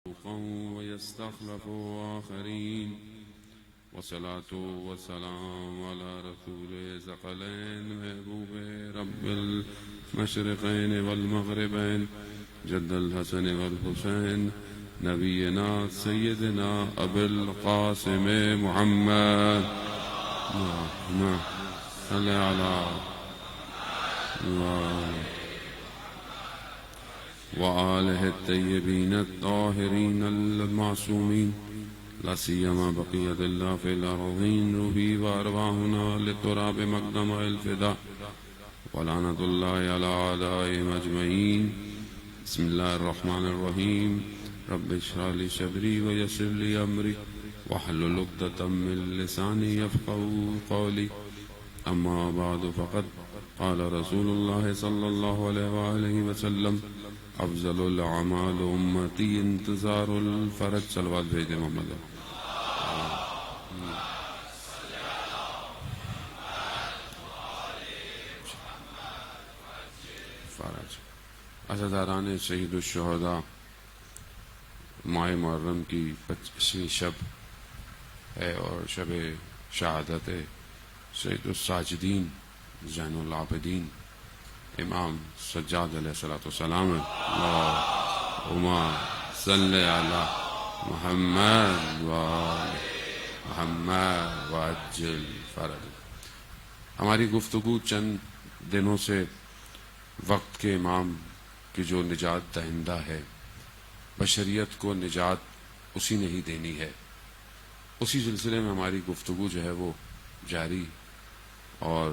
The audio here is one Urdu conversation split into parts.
ويستخلف آخرين والصلاة والسلام على رسول ثقلين محبوب رب المشرقين والمغربين جد الحسن والحسين نبينا سيدنا أبي القاسم محمد اللهم صل على وآله الطيبين الطاهرين المعصومين لا سيما بقية الله في الأرضين روحي وأرواحنا للتراب مقدم الفداء ولعنة الله على أعدائهم أجمعين. بسم الله الرحمن الرحيم. رب اشرح لي صدري ويسر لي أمري واحلل عقدة من لساني يفقهوا قولي. أما بعد فقد قال رسول الله صلى الله عليه وآله وسلم افضل الاعمال امتی انتظار الفرج. صلوات بھیج دیں محمد. فرج عزاداران شہید الشہداء، ماہ محرم کی 25ویں شب ہے اور شب شہادت ہے. سید الساجدین زین العابدین امام سجاد علیہ السلام. اللہم صلی علی محمد وآل محمد وعجل فرج. ہماری گفتگو چند دنوں سے وقت کے امام کی جو نجات دہندہ ہے، بشریت کو نجات اسی نے ہی دینی ہے، اسی سلسلے میں ہماری گفتگو جو ہے وہ جاری، اور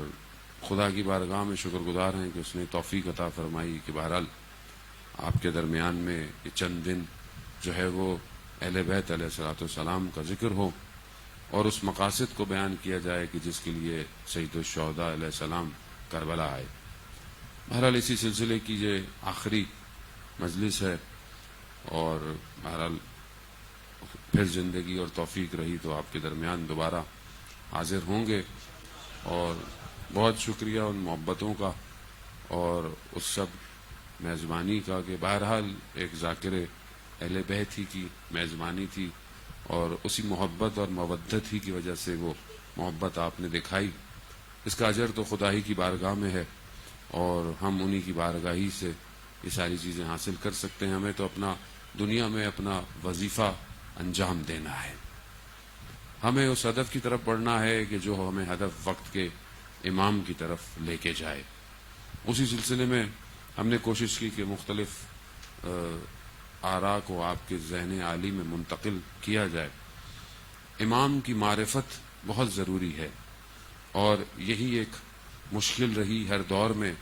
خدا کی بارگاہ میں شکر گزار ہیں کہ اس نے توفیق عطا فرمائی کہ بہرحال آپ کے درمیان میں یہ چند دن جو ہے وہ اہل بیت علیہ السلام کا ذکر ہو اور اس مقاصد کو بیان کیا جائے کہ جس کے لیے سید الشہداء علیہ السلام کربلا آئے. بہرحال اسی سلسلے کی یہ آخری مجلس ہے، اور بہرحال پھر زندگی اور توفیق رہی تو آپ کے درمیان دوبارہ حاضر ہوں گے. اور بہت شکریہ ان محبتوں کا اور اس سب میزبانی کا کہ بہرحال ایک ذاکر اہل بیت ہی کی میزبانی تھی، اور اسی محبت اور مودت ہی کی وجہ سے وہ محبت آپ نے دکھائی. اس کا اجر تو خدا ہی کی بارگاہ میں ہے، اور ہم انہی کی بارگاہی سے یہ ساری چیزیں حاصل کر سکتے ہیں. ہمیں تو اپنا دنیا میں اپنا وظیفہ انجام دینا ہے، ہمیں اس ہدف کی طرف بڑھنا ہے کہ جو ہمیں ہدف وقت کے امام کی طرف لے کے جائے. اسی سلسلے میں ہم نے کوشش کی کہ مختلف آراء کو آپ کے ذہن عالی میں منتقل کیا جائے. امام کی معرفت بہت ضروری ہے، اور یہی ایک مشکل رہی ہر دور میں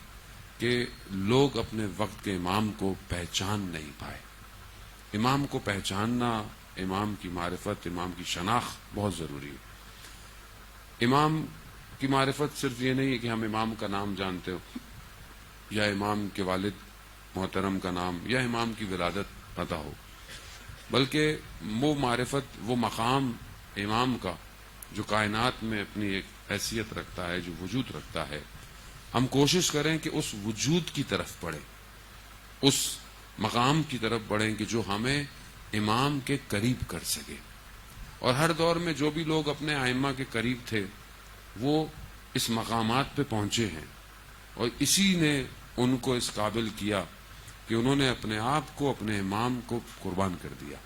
کہ لوگ اپنے وقت کے امام کو پہچان نہیں پائے. امام کو پہچاننا، امام کی معرفت، امام کی شناخت بہت ضروری ہے. امام کی معرفت صرف یہ نہیں ہے کہ ہم امام کا نام جانتے ہو، یا امام کے والد محترم کا نام، یا امام کی ولادت پتہ ہو، بلکہ وہ معرفت، وہ مقام امام کا جو کائنات میں اپنی ایک حیثیت رکھتا ہے، جو وجود رکھتا ہے، ہم کوشش کریں کہ اس وجود کی طرف بڑھیں، اس مقام کی طرف بڑھیں کہ جو ہمیں امام کے قریب کر سکے. اور ہر دور میں جو بھی لوگ اپنے ائمہ کے قریب تھے وہ اس مقامات پہ پہنچے ہیں، اور اسی نے ان کو اس قابل کیا کہ انہوں نے اپنے آپ کو، اپنے امام کو قربان کر دیا.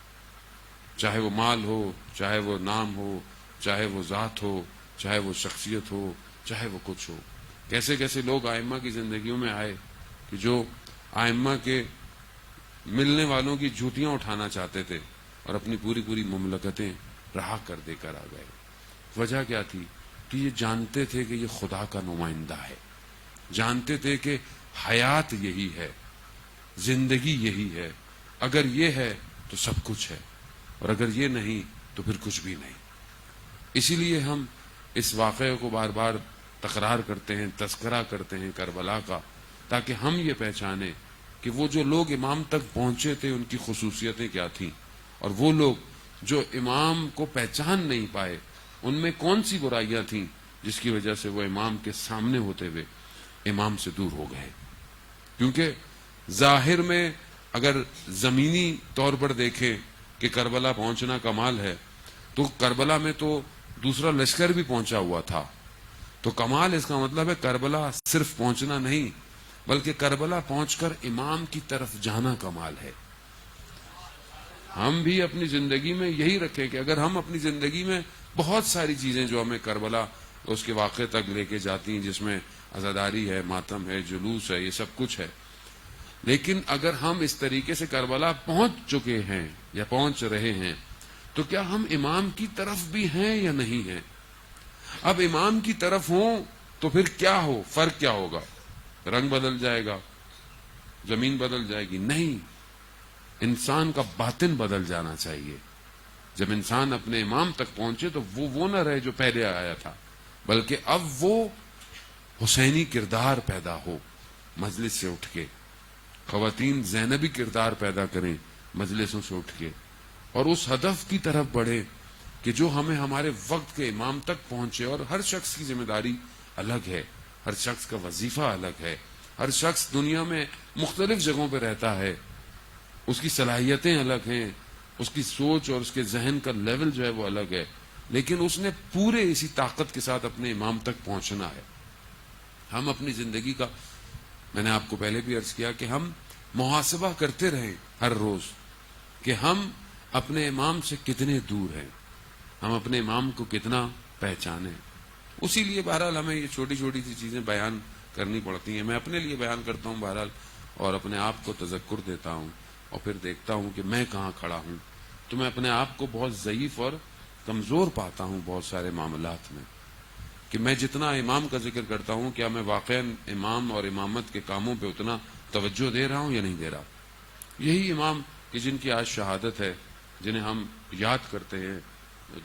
چاہے وہ مال ہو، چاہے وہ نام ہو، چاہے وہ ذات ہو، چاہے وہ شخصیت ہو، چاہے وہ کچھ ہو. کیسے کیسے لوگ ائمہ کی زندگیوں میں آئے کہ جو ائمہ کے ملنے والوں کی جوتیاں اٹھانا چاہتے تھے اور اپنی پوری پوری مملکتیں رہا کر دے کر آ گئے. وجہ کیا تھی؟ کہ یہ جانتے تھے کہ یہ خدا کا نمائندہ ہے، جانتے تھے کہ حیات یہی ہے، زندگی یہی ہے. اگر یہ ہے تو سب کچھ ہے، اور اگر یہ نہیں تو پھر کچھ بھی نہیں. اسی لیے ہم اس واقعے کو بار بار تکرار کرتے ہیں، تذکرہ کرتے ہیں کربلا کا، تاکہ ہم یہ پہچانیں کہ وہ جو لوگ امام تک پہنچے تھے ان کی خصوصیتیں کیا تھیں، اور وہ لوگ جو امام کو پہچان نہیں پائے ان میں کون سی برائیاں تھیں جس کی وجہ سے وہ امام کے سامنے ہوتے ہوئے امام سے دور ہو گئے. کیونکہ ظاہر میں اگر زمینی طور پر دیکھیں کہ کربلا پہنچنا کمال ہے، تو کربلا میں تو دوسرا لشکر بھی پہنچا ہوا تھا. تو کمال اس کا مطلب ہے کربلا صرف پہنچنا نہیں، بلکہ کربلا پہنچ کر امام کی طرف جانا کمال ہے. ہم بھی اپنی زندگی میں یہی رکھیں کہ اگر ہم اپنی زندگی میں بہت ساری چیزیں جو ہمیں کربلا اس کے واقعے تک لے کے جاتی ہیں، جس میں عزاداری ہے، ماتم ہے، جلوس ہے، یہ سب کچھ ہے، لیکن اگر ہم اس طریقے سے کربلا پہنچ چکے ہیں یا پہنچ رہے ہیں تو کیا ہم امام کی طرف بھی ہیں یا نہیں ہیں؟ اب امام کی طرف ہوں تو پھر کیا ہو، فرق کیا ہوگا؟ رنگ بدل جائے گا، زمین بدل جائے گی؟ نہیں، انسان کا باطن بدل جانا چاہیے. جب انسان اپنے امام تک پہنچے تو وہ نہ رہے جو پہلے آیا تھا، بلکہ اب وہ حسینی کردار پیدا ہو مجلس سے اٹھ کے. خواتین زینبی کردار پیدا کریں مجلسوں سے اٹھ کے، اور اس ہدف کی طرف بڑھے کہ جو ہمیں ہمارے وقت کے امام تک پہنچے. اور ہر شخص کی ذمہ داری الگ ہے، ہر شخص کا وظیفہ الگ ہے، ہر شخص دنیا میں مختلف جگہوں پہ رہتا ہے، اس کی صلاحیتیں الگ ہیں، اس کی سوچ اور اس کے ذہن کا لیول جو ہے وہ الگ ہے، لیکن اس نے پورے اسی طاقت کے ساتھ اپنے امام تک پہنچنا ہے. ہم اپنی زندگی کا، میں نے آپ کو پہلے بھی عرض کیا کہ ہم محاسبہ کرتے رہیں ہر روز کہ ہم اپنے امام سے کتنے دور ہیں، ہم اپنے امام کو کتنا پہچانیں. اسی لیے بہرحال ہمیں یہ چھوٹی چھوٹی سی چیزیں بیان کرنی پڑتی ہیں. میں اپنے لیے بیان کرتا ہوں بہرحال، اور اپنے آپ کو تذکر دیتا ہوں، اور پھر دیکھتا ہوں کہ میں کہاں کھڑا ہوں. تو میں اپنے آپ کو بہت ضعیف اور کمزور پاتا ہوں بہت سارے معاملات میں، کہ میں جتنا امام کا ذکر کرتا ہوں، کیا میں واقعا امام اور امامت کے کاموں پہ اتنا توجہ دے رہا ہوں یا نہیں دے رہا. یہی امام کہ جن کی آج شہادت ہے، جنہیں ہم یاد کرتے ہیں،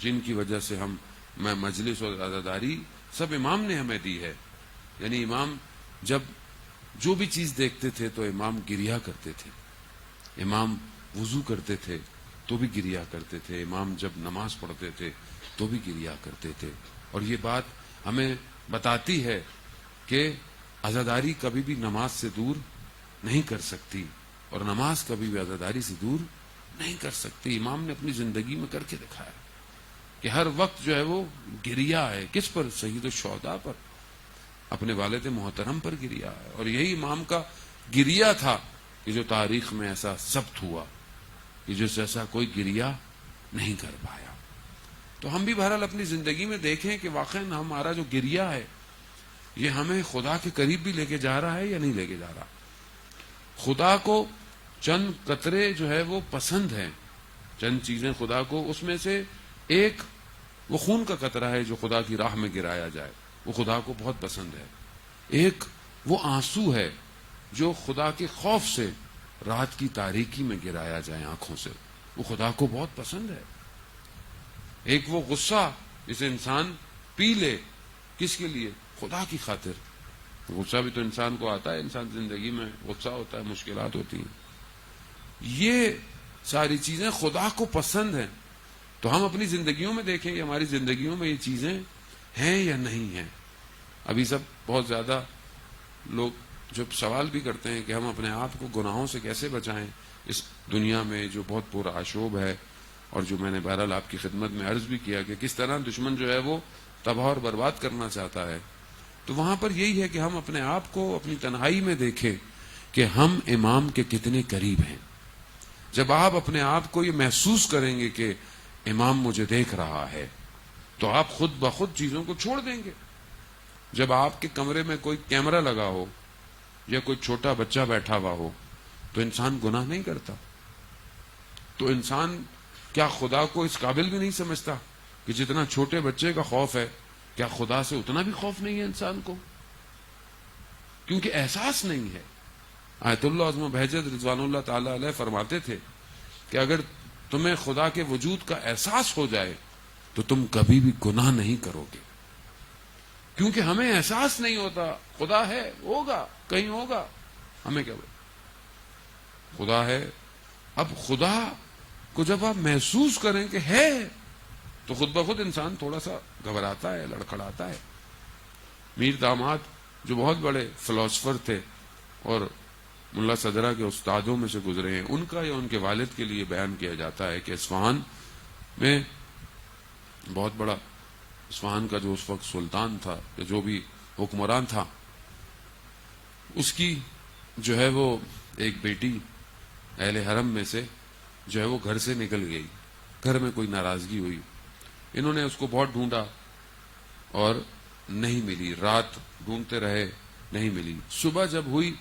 جن کی وجہ سے ہم میں مجلس اور عزاداری سب امام نے ہمیں دی ہے. یعنی امام جب جو بھی چیز دیکھتے تھے تو امام گریا کرتے تھے، امام وضو کرتے تھے تو بھی گریا کرتے تھے، امام جب نماز پڑھتے تھے تو بھی گریا کرتے تھے. اور یہ بات ہمیں بتاتی ہے کہ عزاداری کبھی بھی نماز سے دور نہیں کر سکتی، اور نماز کبھی بھی عزاداری سے دور نہیں کر سکتی. امام نے اپنی زندگی میں کر کے دکھایا کہ ہر وقت جو ہے وہ گریا ہے. کس پر؟ سید الشہداء پر، اپنے والد محترم پر گریا ہے. اور یہی امام کا گریا تھا کہ جو تاریخ میں ایسا ثبت ہوا کہ جس ایسا کوئی گریا نہیں کر پایا. تو ہم بھی بہرحال اپنی زندگی میں دیکھیں کہ واقعا ہمارا جو گریا ہے یہ ہمیں خدا کے قریب بھی لے کے جا رہا ہے یا نہیں لے کے جا رہا. خدا کو چند قطرے جو ہے وہ پسند ہیں، چند چیزیں خدا کو، اس میں سے ایک وہ خون کا قطرہ ہے جو خدا کی راہ میں گرایا جائے، وہ خدا کو بہت پسند ہے. ایک وہ آنسو ہے جو خدا کے خوف سے رات کی تاریکی میں گرایا جائے آنکھوں سے، وہ خدا کو بہت پسند ہے. ایک وہ غصہ جسے انسان پی لے، کس کے لیے؟ خدا کی خاطر. غصہ بھی تو انسان کو آتا ہے، انسان زندگی میں غصہ ہوتا ہے، مشکلات ہوتی ہیں. یہ ساری چیزیں خدا کو پسند ہیں. تو ہم اپنی زندگیوں میں دیکھیں کہ ہماری زندگیوں میں یہ چیزیں ہیں یا نہیں ہیں. ابھی سب بہت زیادہ لوگ جو سوال بھی کرتے ہیں کہ ہم اپنے آپ کو گناہوں سے کیسے بچائیں اس دنیا میں جو بہت پرآشوب ہے، اور جو میں نے بہرحال آپ کی خدمت میں عرض بھی کیا کہ کس طرح دشمن جو ہے وہ تباہ اور برباد کرنا چاہتا ہے. تو وہاں پر یہی ہے کہ ہم اپنے آپ کو اپنی تنہائی میں دیکھیں کہ ہم امام کے کتنے قریب ہیں. جب آپ اپنے آپ کو یہ محسوس کریں گے کہ امام مجھے دیکھ رہا ہے تو آپ خود بخود چیزوں کو چھوڑ دیں گے. جب آپ کے کمرے میں کوئی کیمرہ لگا ہو یا کوئی چھوٹا بچہ بیٹھا ہوا ہو تو انسان گناہ نہیں کرتا. تو انسان کیا خدا کو اس قابل بھی نہیں سمجھتا کہ جتنا چھوٹے بچے کا خوف ہے، کیا خدا سے اتنا بھی خوف نہیں ہے انسان کو؟ کیونکہ احساس نہیں ہے. آیت اللہ عظم و بہجت رضوان اللہ تعالی علیہ فرماتے تھے کہ اگر تمہیں خدا کے وجود کا احساس ہو جائے تو تم کبھی بھی گناہ نہیں کرو گے. کیونکہ ہمیں احساس نہیں ہوتا خدا ہے، ہوگا کہیں ہوگا، ہمیں کیا خدا ہے. اب خدا کو جب آپ محسوس کریں کہ ہے تو خود بخود انسان تھوڑا سا گھبراتا ہے، لڑکھڑاتا ہے. میر داماد جو بہت بڑے فلاسفر تھے اور ملا صدرہ کے استادوں میں سے گزرے ہیں، ان کا یا ان کے والد کے لیے بیان کیا جاتا ہے کہ اصفہان میں بہت بڑا، اصفہان کا جو اس وقت سلطان تھا یا جو بھی حکمران تھا، اس کی جو ہے وہ ایک بیٹی اہل حرم میں سے جو ہے وہ گھر سے نکل گئی، گھر میں کوئی ناراضگی ہوئی، انہوں نے اس کو بہت ڈھونڈا اور نہیں ملی، رات ڈھونڈتے رہے نہیں ملی، صبح جب ہوئی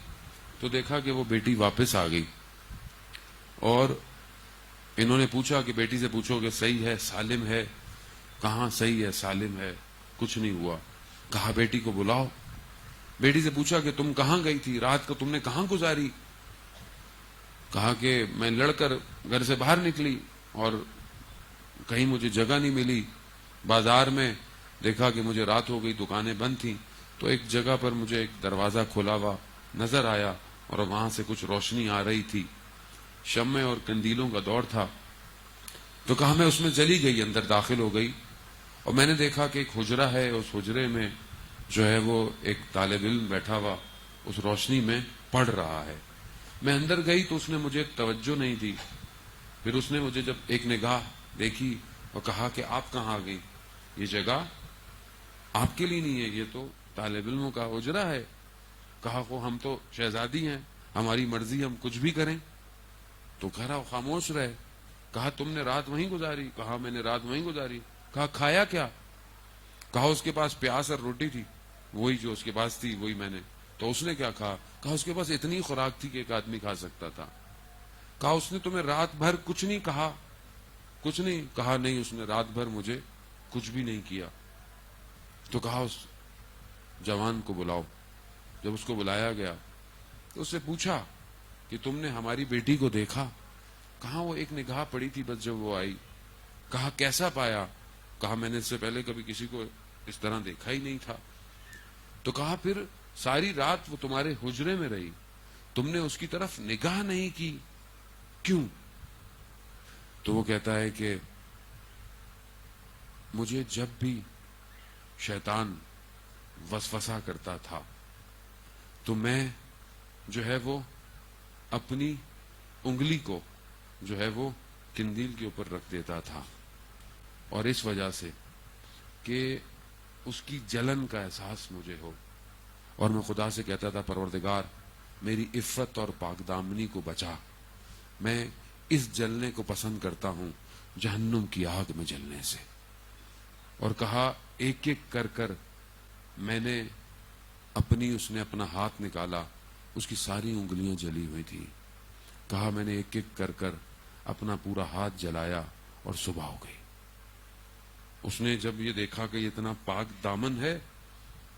تو دیکھا کہ وہ بیٹی واپس آ گئی، اور انہوں نے پوچھا کہ بیٹی سے پوچھو کہ صحیح ہے، سالم ہے؟ کہاں صحیح ہے، سالم ہے، کچھ نہیں ہوا۔ کہا بیٹی کو بلاؤ، بیٹی سے پوچھا کہ تم کہاں گئی تھی، رات کو تم نے کہاں گزاری؟ کہا کہ میں لڑ کر گھر سے باہر نکلی اور کہیں مجھے جگہ نہیں ملی، بازار میں دیکھا کہ مجھے رات ہو گئی، دکانیں بند تھیں، تو ایک جگہ پر مجھے ایک دروازہ کھلا ہوا نظر آیا اور وہاں سے کچھ روشنی آ رہی تھی، شمع اور قندیلوں کا دور تھا، تو کہا میں اس میں چلی گئی، اندر داخل ہو گئی اور میں نے دیکھا کہ ایک حجرہ ہے، اس حجرے میں جو ہے وہ ایک طالب علم بیٹھا ہوا اس روشنی میں پڑھ رہا ہے۔ میں اندر گئی تو اس نے مجھے توجہ نہیں دی، پھر اس نے مجھے جب ایک نگاہ دیکھی اور کہا کہ آپ کہاں آ گئی، یہ جگہ آپ کے لیے نہیں ہے، یہ تو طالب علموں کا حجرہ ہے۔ کہا کہ ہم تو شہزادی ہیں، ہماری مرضی، ہم کچھ بھی کریں۔ تو کہہ رہا خاموش رہے۔ کہا تم نے رات وہیں گزاری؟ کہا میں نے رات وہیں گزاری۔ کہا کھایا کیا؟ کہا اس کے پاس پیاز اور روٹی تھی، وہی جو اس کے پاس تھی وہی میں نے۔ تو اس نے کیا کہا؟ کہا اس کے پاس اتنی خوراک تھی کہ ایک آدمی کھا سکتا تھا۔ کہا اس نے تمہیں رات بھر کچھ نہیں کہا؟ کچھ نہیں کہا۔ نہیں، اس نے رات بھر مجھے کچھ بھی نہیں کیا۔ تو کہا اس جوان کو بلاؤ۔ جب اس کو بلایا گیا تو اس سے پوچھا کہ تم نے ہماری بیٹی کو دیکھا؟ کہا وہ ایک نگاہ پڑی تھی بس جب وہ آئی۔ کہا کیسا پایا؟ کہا میں نے اس سے پہلے کبھی کسی کو اس طرح دیکھا ہی نہیں تھا۔ تو کہا پھر ساری رات وہ تمہارے حجرے میں رہی، تم نے اس کی طرف نگاہ نہیں کی، کیوں؟ تو وہ کہتا ہے کہ مجھے جب بھی شیطان وسوسہ کرتا تھا تو میں جو ہے وہ اپنی انگلی کو جو ہے وہ قندیل کے اوپر رکھ دیتا تھا، اور اس وجہ سے کہ اس کی جلن کا احساس مجھے ہو، اور میں خدا سے کہتا تھا پروردگار میری عفت اور پاک دامنی کو بچا، میں اس جلنے کو پسند کرتا ہوں جہنم کی آگ میں جلنے سے۔ اور کہا ایک ایک کر کر میں نے اس نے اپنا ہاتھ نکالا، اس کی ساری انگلیاں جلی ہوئی تھی۔ کہا میں نے ایک ایک کر کر اپنا پورا ہاتھ جلایا اور صبح ہو گئی۔ اس نے جب یہ دیکھا کہ یہ اتنا پاک دامن ہے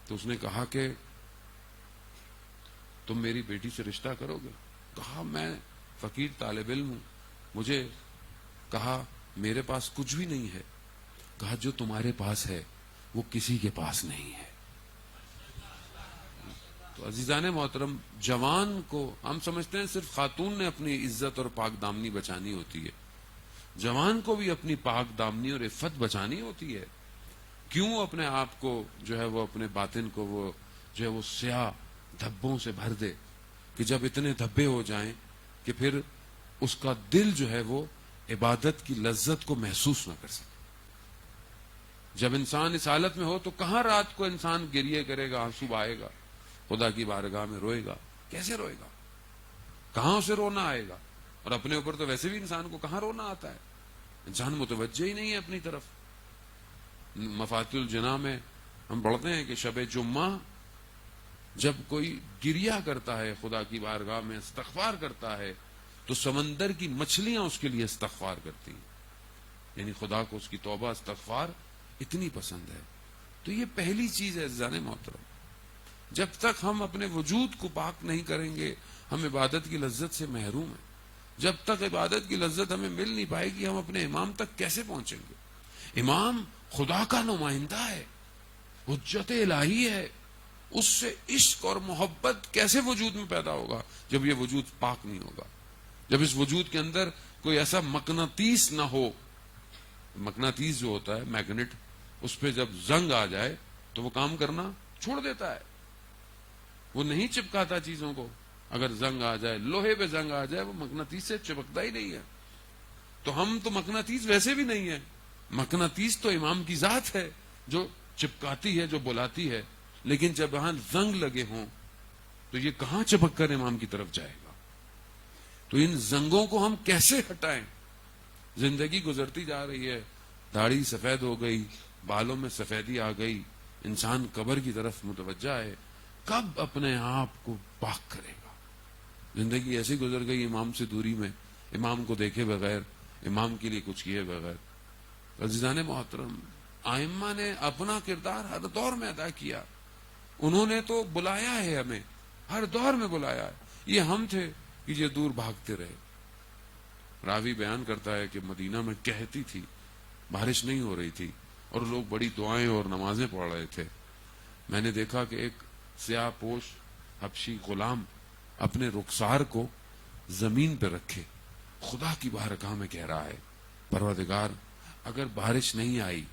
تو اس نے کہا کہ تم میری بیٹی سے رشتہ کرو گے؟ کہا میں فقیر طالب علم ہوں، مجھے کہا میرے پاس کچھ بھی نہیں ہے۔ کہا جو تمہارے پاس ہے وہ کسی کے پاس نہیں ہے۔ تو عزیزان محترم، جوان کو ہم سمجھتے ہیں صرف خاتون نے اپنی عزت اور پاک دامنی بچانی ہوتی ہے، جوان کو بھی اپنی پاک دامنی اور عفت بچانی ہوتی ہے۔ کیوں اپنے آپ کو جو ہے وہ اپنے باطن کو وہ جو ہے وہ سیاہ دھبوں سے بھر دے کہ جب اتنے دھبے ہو جائیں کہ پھر اس کا دل جو ہے وہ عبادت کی لذت کو محسوس نہ کر سکے۔ جب انسان اس حالت میں ہو تو کہاں رات کو انسان گریے کرے گا، آنسو بہائے گا، خدا کی بارگاہ میں روئے گا؟ کیسے روئے گا؟ کہاں اسے رونا آئے گا؟ اور اپنے اوپر تو ویسے بھی انسان کو کہاں رونا آتا ہے، انسان متوجہ ہی نہیں ہے اپنی طرف۔ مفاتیح الجناح میں ہم پڑھتے ہیں کہ شب جمعہ جب کوئی گریا کرتا ہے، خدا کی بارگاہ میں استغفار کرتا ہے، تو سمندر کی مچھلیاں اس کے لیے استغفار کرتی ہیں، یعنی خدا کو اس کی توبہ استغفار اتنی پسند ہے۔ تو یہ پہلی چیز ہے عزیزان محترم، جب تک ہم اپنے وجود کو پاک نہیں کریں گے ہم عبادت کی لذت سے محروم ہیں۔ جب تک عبادت کی لذت ہمیں مل نہیں پائے گی ہم اپنے امام تک کیسے پہنچیں گے؟ امام خدا کا نمائندہ ہے، حجت الہی ہے، اس سے عشق اور محبت کیسے وجود میں پیدا ہوگا جب یہ وجود پاک نہیں ہوگا، جب اس وجود کے اندر کوئی ایسا مقناطیس نہ ہو۔ مقناطیس جو ہوتا ہے میگنیٹ، اس پہ جب زنگ آ جائے تو وہ کام کرنا چھوڑ دیتا ہے، وہ نہیں چپکاتا چیزوں کو۔ اگر زنگ آ جائے، لوہے پہ زنگ آ جائے، وہ مقناطیس سے چپکتا ہی نہیں ہے. تو ہم تو مقناطیس ویسے بھی نہیں ہے. مقناطیس تو امام کی ذات ہے جو چپکاتی ہے، جو بلاتی ہے. لیکن جب وہاں زنگ لگے ہوں تو یہ کہاں چپک کر امام کی طرف جائے گا؟ تو ان زنگوں کو ہم کیسے ہٹائیں؟ زندگی گزرتی جا رہی ہے، داڑھی سفید ہو گئی، بالوں میں سفیدی آ گئی، انسان قبر کی طرف متوجہ ہے. کب اپنے آپ کو پاک کرے گا؟ زندگی ایسی گزر گئی امام سے دوری میں، امام کو دیکھے بغیر، امام کے لیے کچھ کیے بغیر. عزیزان محترم، ائمہ نے اپنا کردار ہر دور میں ادا کیا. انہوں نے تو بلایا ہے، ہمیں ہر دور میں بلایا ہے. یہ ہم تھے کہ یہ دور بھاگتے رہے. راوی بیان کرتا ہے کہ مدینہ میں کہتی تھی، بارش نہیں ہو رہی تھی اور لوگ بڑی دعائیں اور نمازیں پڑھ رہے تھے. میں نے دیکھا کہ ایک سیاہ پوش حبشی غلام اپنے رخسار کو زمین پہ رکھے خدا کی بارگاہ میں کہہ رہا ہے، پروردگار اگر بارش نہیں آئی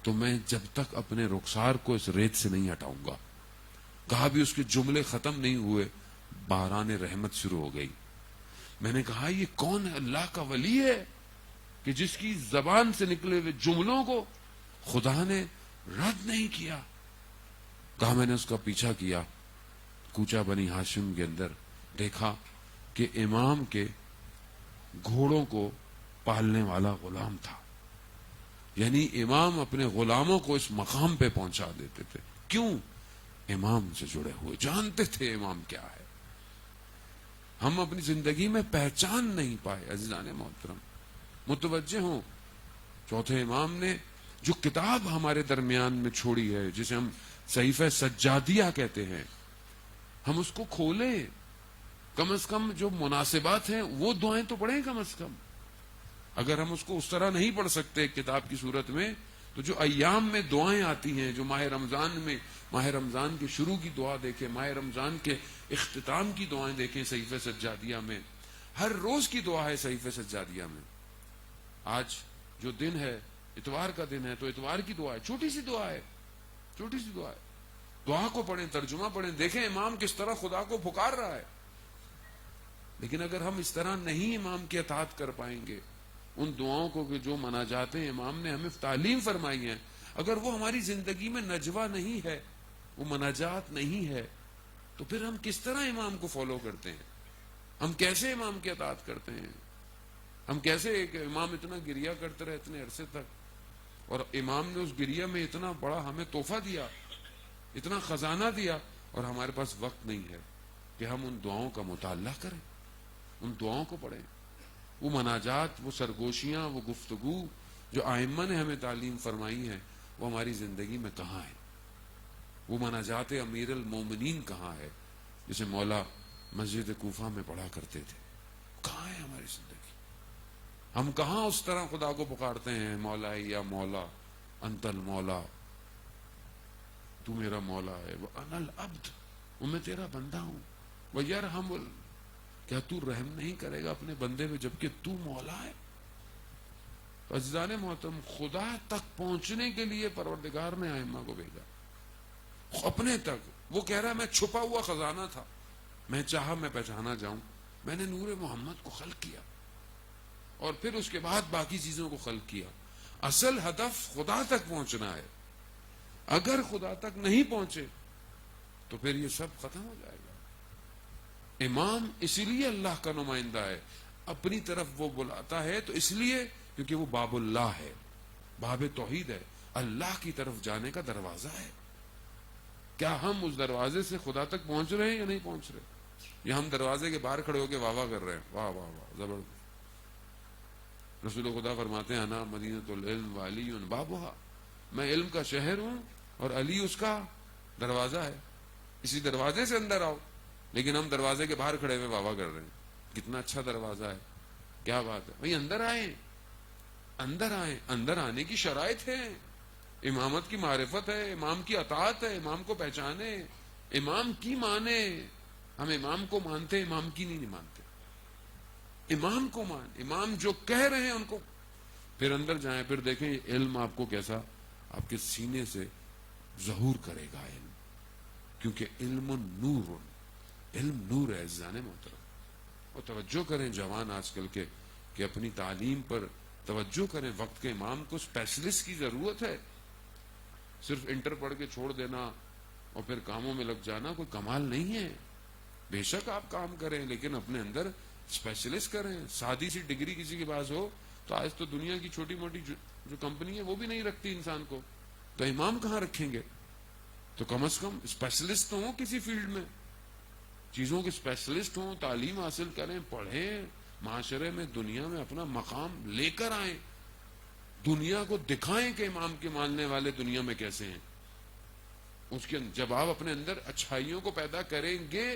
تو میں جب تک اپنے رخسار کو اس ریت سے نہیں ہٹاؤں گا. کہا بھی اس کے جملے ختم نہیں ہوئے، باران رحمت شروع ہو گئی. میں نے کہا یہ کون ہے؟ اللہ کا ولی ہے کہ جس کی زبان سے نکلے ہوئے جملوں کو خدا نے رد نہیں کیا. کہا میں نے اس کا پیچھا کیا، کوچا بنی ہاشم کے اندر دیکھا کہ امام کے گھوڑوں کو پالنے والا غلام تھا. یعنی امام اپنے غلاموں کو اس مقام پہ پہنچا دیتے تھے. کیوں؟ امام سے جڑے ہوئے، جانتے تھے امام کیا ہے. ہم اپنی زندگی میں پہچان نہیں پائے. عزیزان محترم متوجہ ہوں، چوتھے امام نے جو کتاب ہمارے درمیان میں چھوڑی ہے، جسے ہم صحیفہ سجادیہ کہتے ہیں، ہم اس کو کھولیں. کم از کم جو مناسبات ہیں وہ دعائیں تو پڑھیں. کم از کم اگر ہم اس کو اس طرح نہیں پڑھ سکتے کتاب کی صورت میں، تو جو ایام میں دعائیں آتی ہیں، جو ماہ رمضان میں، ماہ رمضان کے شروع کی دعا دیکھیں، ماہ رمضان کے اختتام کی دعائیں دیکھیں صحیفہ سجادیہ میں. ہر روز کی دعا ہے صحیفہ سجادیہ میں. آج جو دن ہے اتوار کا دن ہے، تو اتوار کی دعا ہے، چھوٹی سی دعا ہے، چھوٹی سی دعا ہے. دعا کو پڑھیں، ترجمہ پڑھیں، دیکھیں امام کس طرح خدا کو پکار رہا ہے. لیکن اگر ہم اس طرح نہیں امام کی اطاعت کر پائیں گے، ان دعاؤں کو کہ جو مناجاتیں امام نے ہمیں تعلیم فرمائی ہیں، اگر وہ ہماری زندگی میں نجوہ نہیں ہے، وہ مناجات نہیں ہے، تو پھر ہم کس طرح امام کو فالو کرتے ہیں؟ ہم کیسے امام کی اطاعت کرتے ہیں؟ ہم کیسے ایک امام اتنا گریا کرتے رہے اتنے عرصے تک، اور امام نے اس گریہ میں اتنا بڑا ہمیں تحفہ دیا، اتنا خزانہ دیا، اور ہمارے پاس وقت نہیں ہے کہ ہم ان دعاؤں کا مطالعہ کریں، ان دعاؤں کو پڑھیں. وہ مناجات، وہ سرگوشیاں، وہ گفتگو جو ائمہ نے ہمیں تعلیم فرمائی ہے، وہ ہماری زندگی میں کہاں ہے؟ وہ مناجات امیر المومنین کہاں ہے جسے مولا مسجد کوفہ میں پڑھا کرتے تھے؟ کہاں ہے ہماری زندگی؟ ہم کہاں اس طرح خدا کو پکارتے ہیں، مولا یا مولا انت المولا، تو میرا مولا ہے، وہ انا العبد، وہ میں تیرا بندہ ہوں، وہ یرحم کیا تو رحم نہیں کرے گا اپنے بندے پہ جبکہ تو مولا ہے؟ عزیزان محترم، خدا تک پہنچنے کے لیے پروردگار نے ائمہ کو بھیجا. اپنے تک وہ کہہ رہا ہے میں چھپا ہوا خزانہ تھا، میں چاہا میں پہچانا جاؤں، میں نے نور محمد کو خلق کیا اور پھر اس کے بعد باقی چیزوں کو خلق کیا. اصل ہدف خدا تک پہنچنا ہے. اگر خدا تک نہیں پہنچے تو پھر یہ سب ختم ہو جائے گا. امام اسی لیے اللہ کا نمائندہ ہے، اپنی طرف وہ بلاتا ہے تو اس لیے کیونکہ وہ باب اللہ ہے، باب توحید ہے، اللہ کی طرف جانے کا دروازہ ہے. کیا ہم اس دروازے سے خدا تک پہنچ رہے ہیں یا نہیں پہنچ رہے؟ یا ہم دروازے کے باہر کھڑے ہو کے واہ واہ کر رہے ہیں، واہ واہ واہ زبردست. رسول خدا فرماتے ہیں انا مدینۃ العلم وعلی بابھا، میں علم کا شہر ہوں اور علی اس کا دروازہ ہے، اسی دروازے سے اندر آؤ. لیکن ہم دروازے کے باہر کھڑے ہوئے واہ واہ کر رہے ہیں، کتنا اچھا دروازہ ہے، کیا بات ہے بھائی، اندر آئیں، اندر آئیں. اندر آنے کی شرائط ہے، امامت کی معرفت ہے، امام کی اطاعت ہے، امام کو پہچانے، امام کی مانے. ہم امام کو مانتے، امام کی نہیں مانتے. امام کو مان، امام جو کہہ رہے ہیں ان کو. پھر اندر جائیں، پھر دیکھیں علم آپ کو کیسا آپ کے سینے سے ظہور کرے گا. علم کیونکہ علم نور، علم نور ہے عزیزان محترم. اور توجہ کریں جوان آج کل کے کہ اپنی تعلیم پر توجہ کریں. وقت کے امام کو اسپیشلسٹ کی ضرورت ہے. صرف انٹر پڑھ کے چھوڑ دینا اور پھر کاموں میں لگ جانا کوئی کمال نہیں ہے. بے شک آپ کام کریں لیکن اپنے اندر اسپیشلسٹ کریں. سادی سی ڈگری کسی کے پاس ہو تو آج تو دنیا کی چھوٹی موٹی جو کمپنی ہے وہ بھی نہیں رکھتی انسان کو, تو امام کہاں رکھیں گے؟ تو کم از کم اسپیشلسٹ تو ہوں کسی فیلڈ میں, چیزوں کے اسپیشلسٹ ہوں, تعلیم حاصل کریں, پڑھیں, معاشرے میں دنیا میں اپنا مقام لے کر آئیں, دنیا کو دکھائیں کہ امام کے ماننے والے دنیا میں کیسے ہیں. اس کے جب آپ اپنے اندر اچھائیوں کو پیدا کریں گے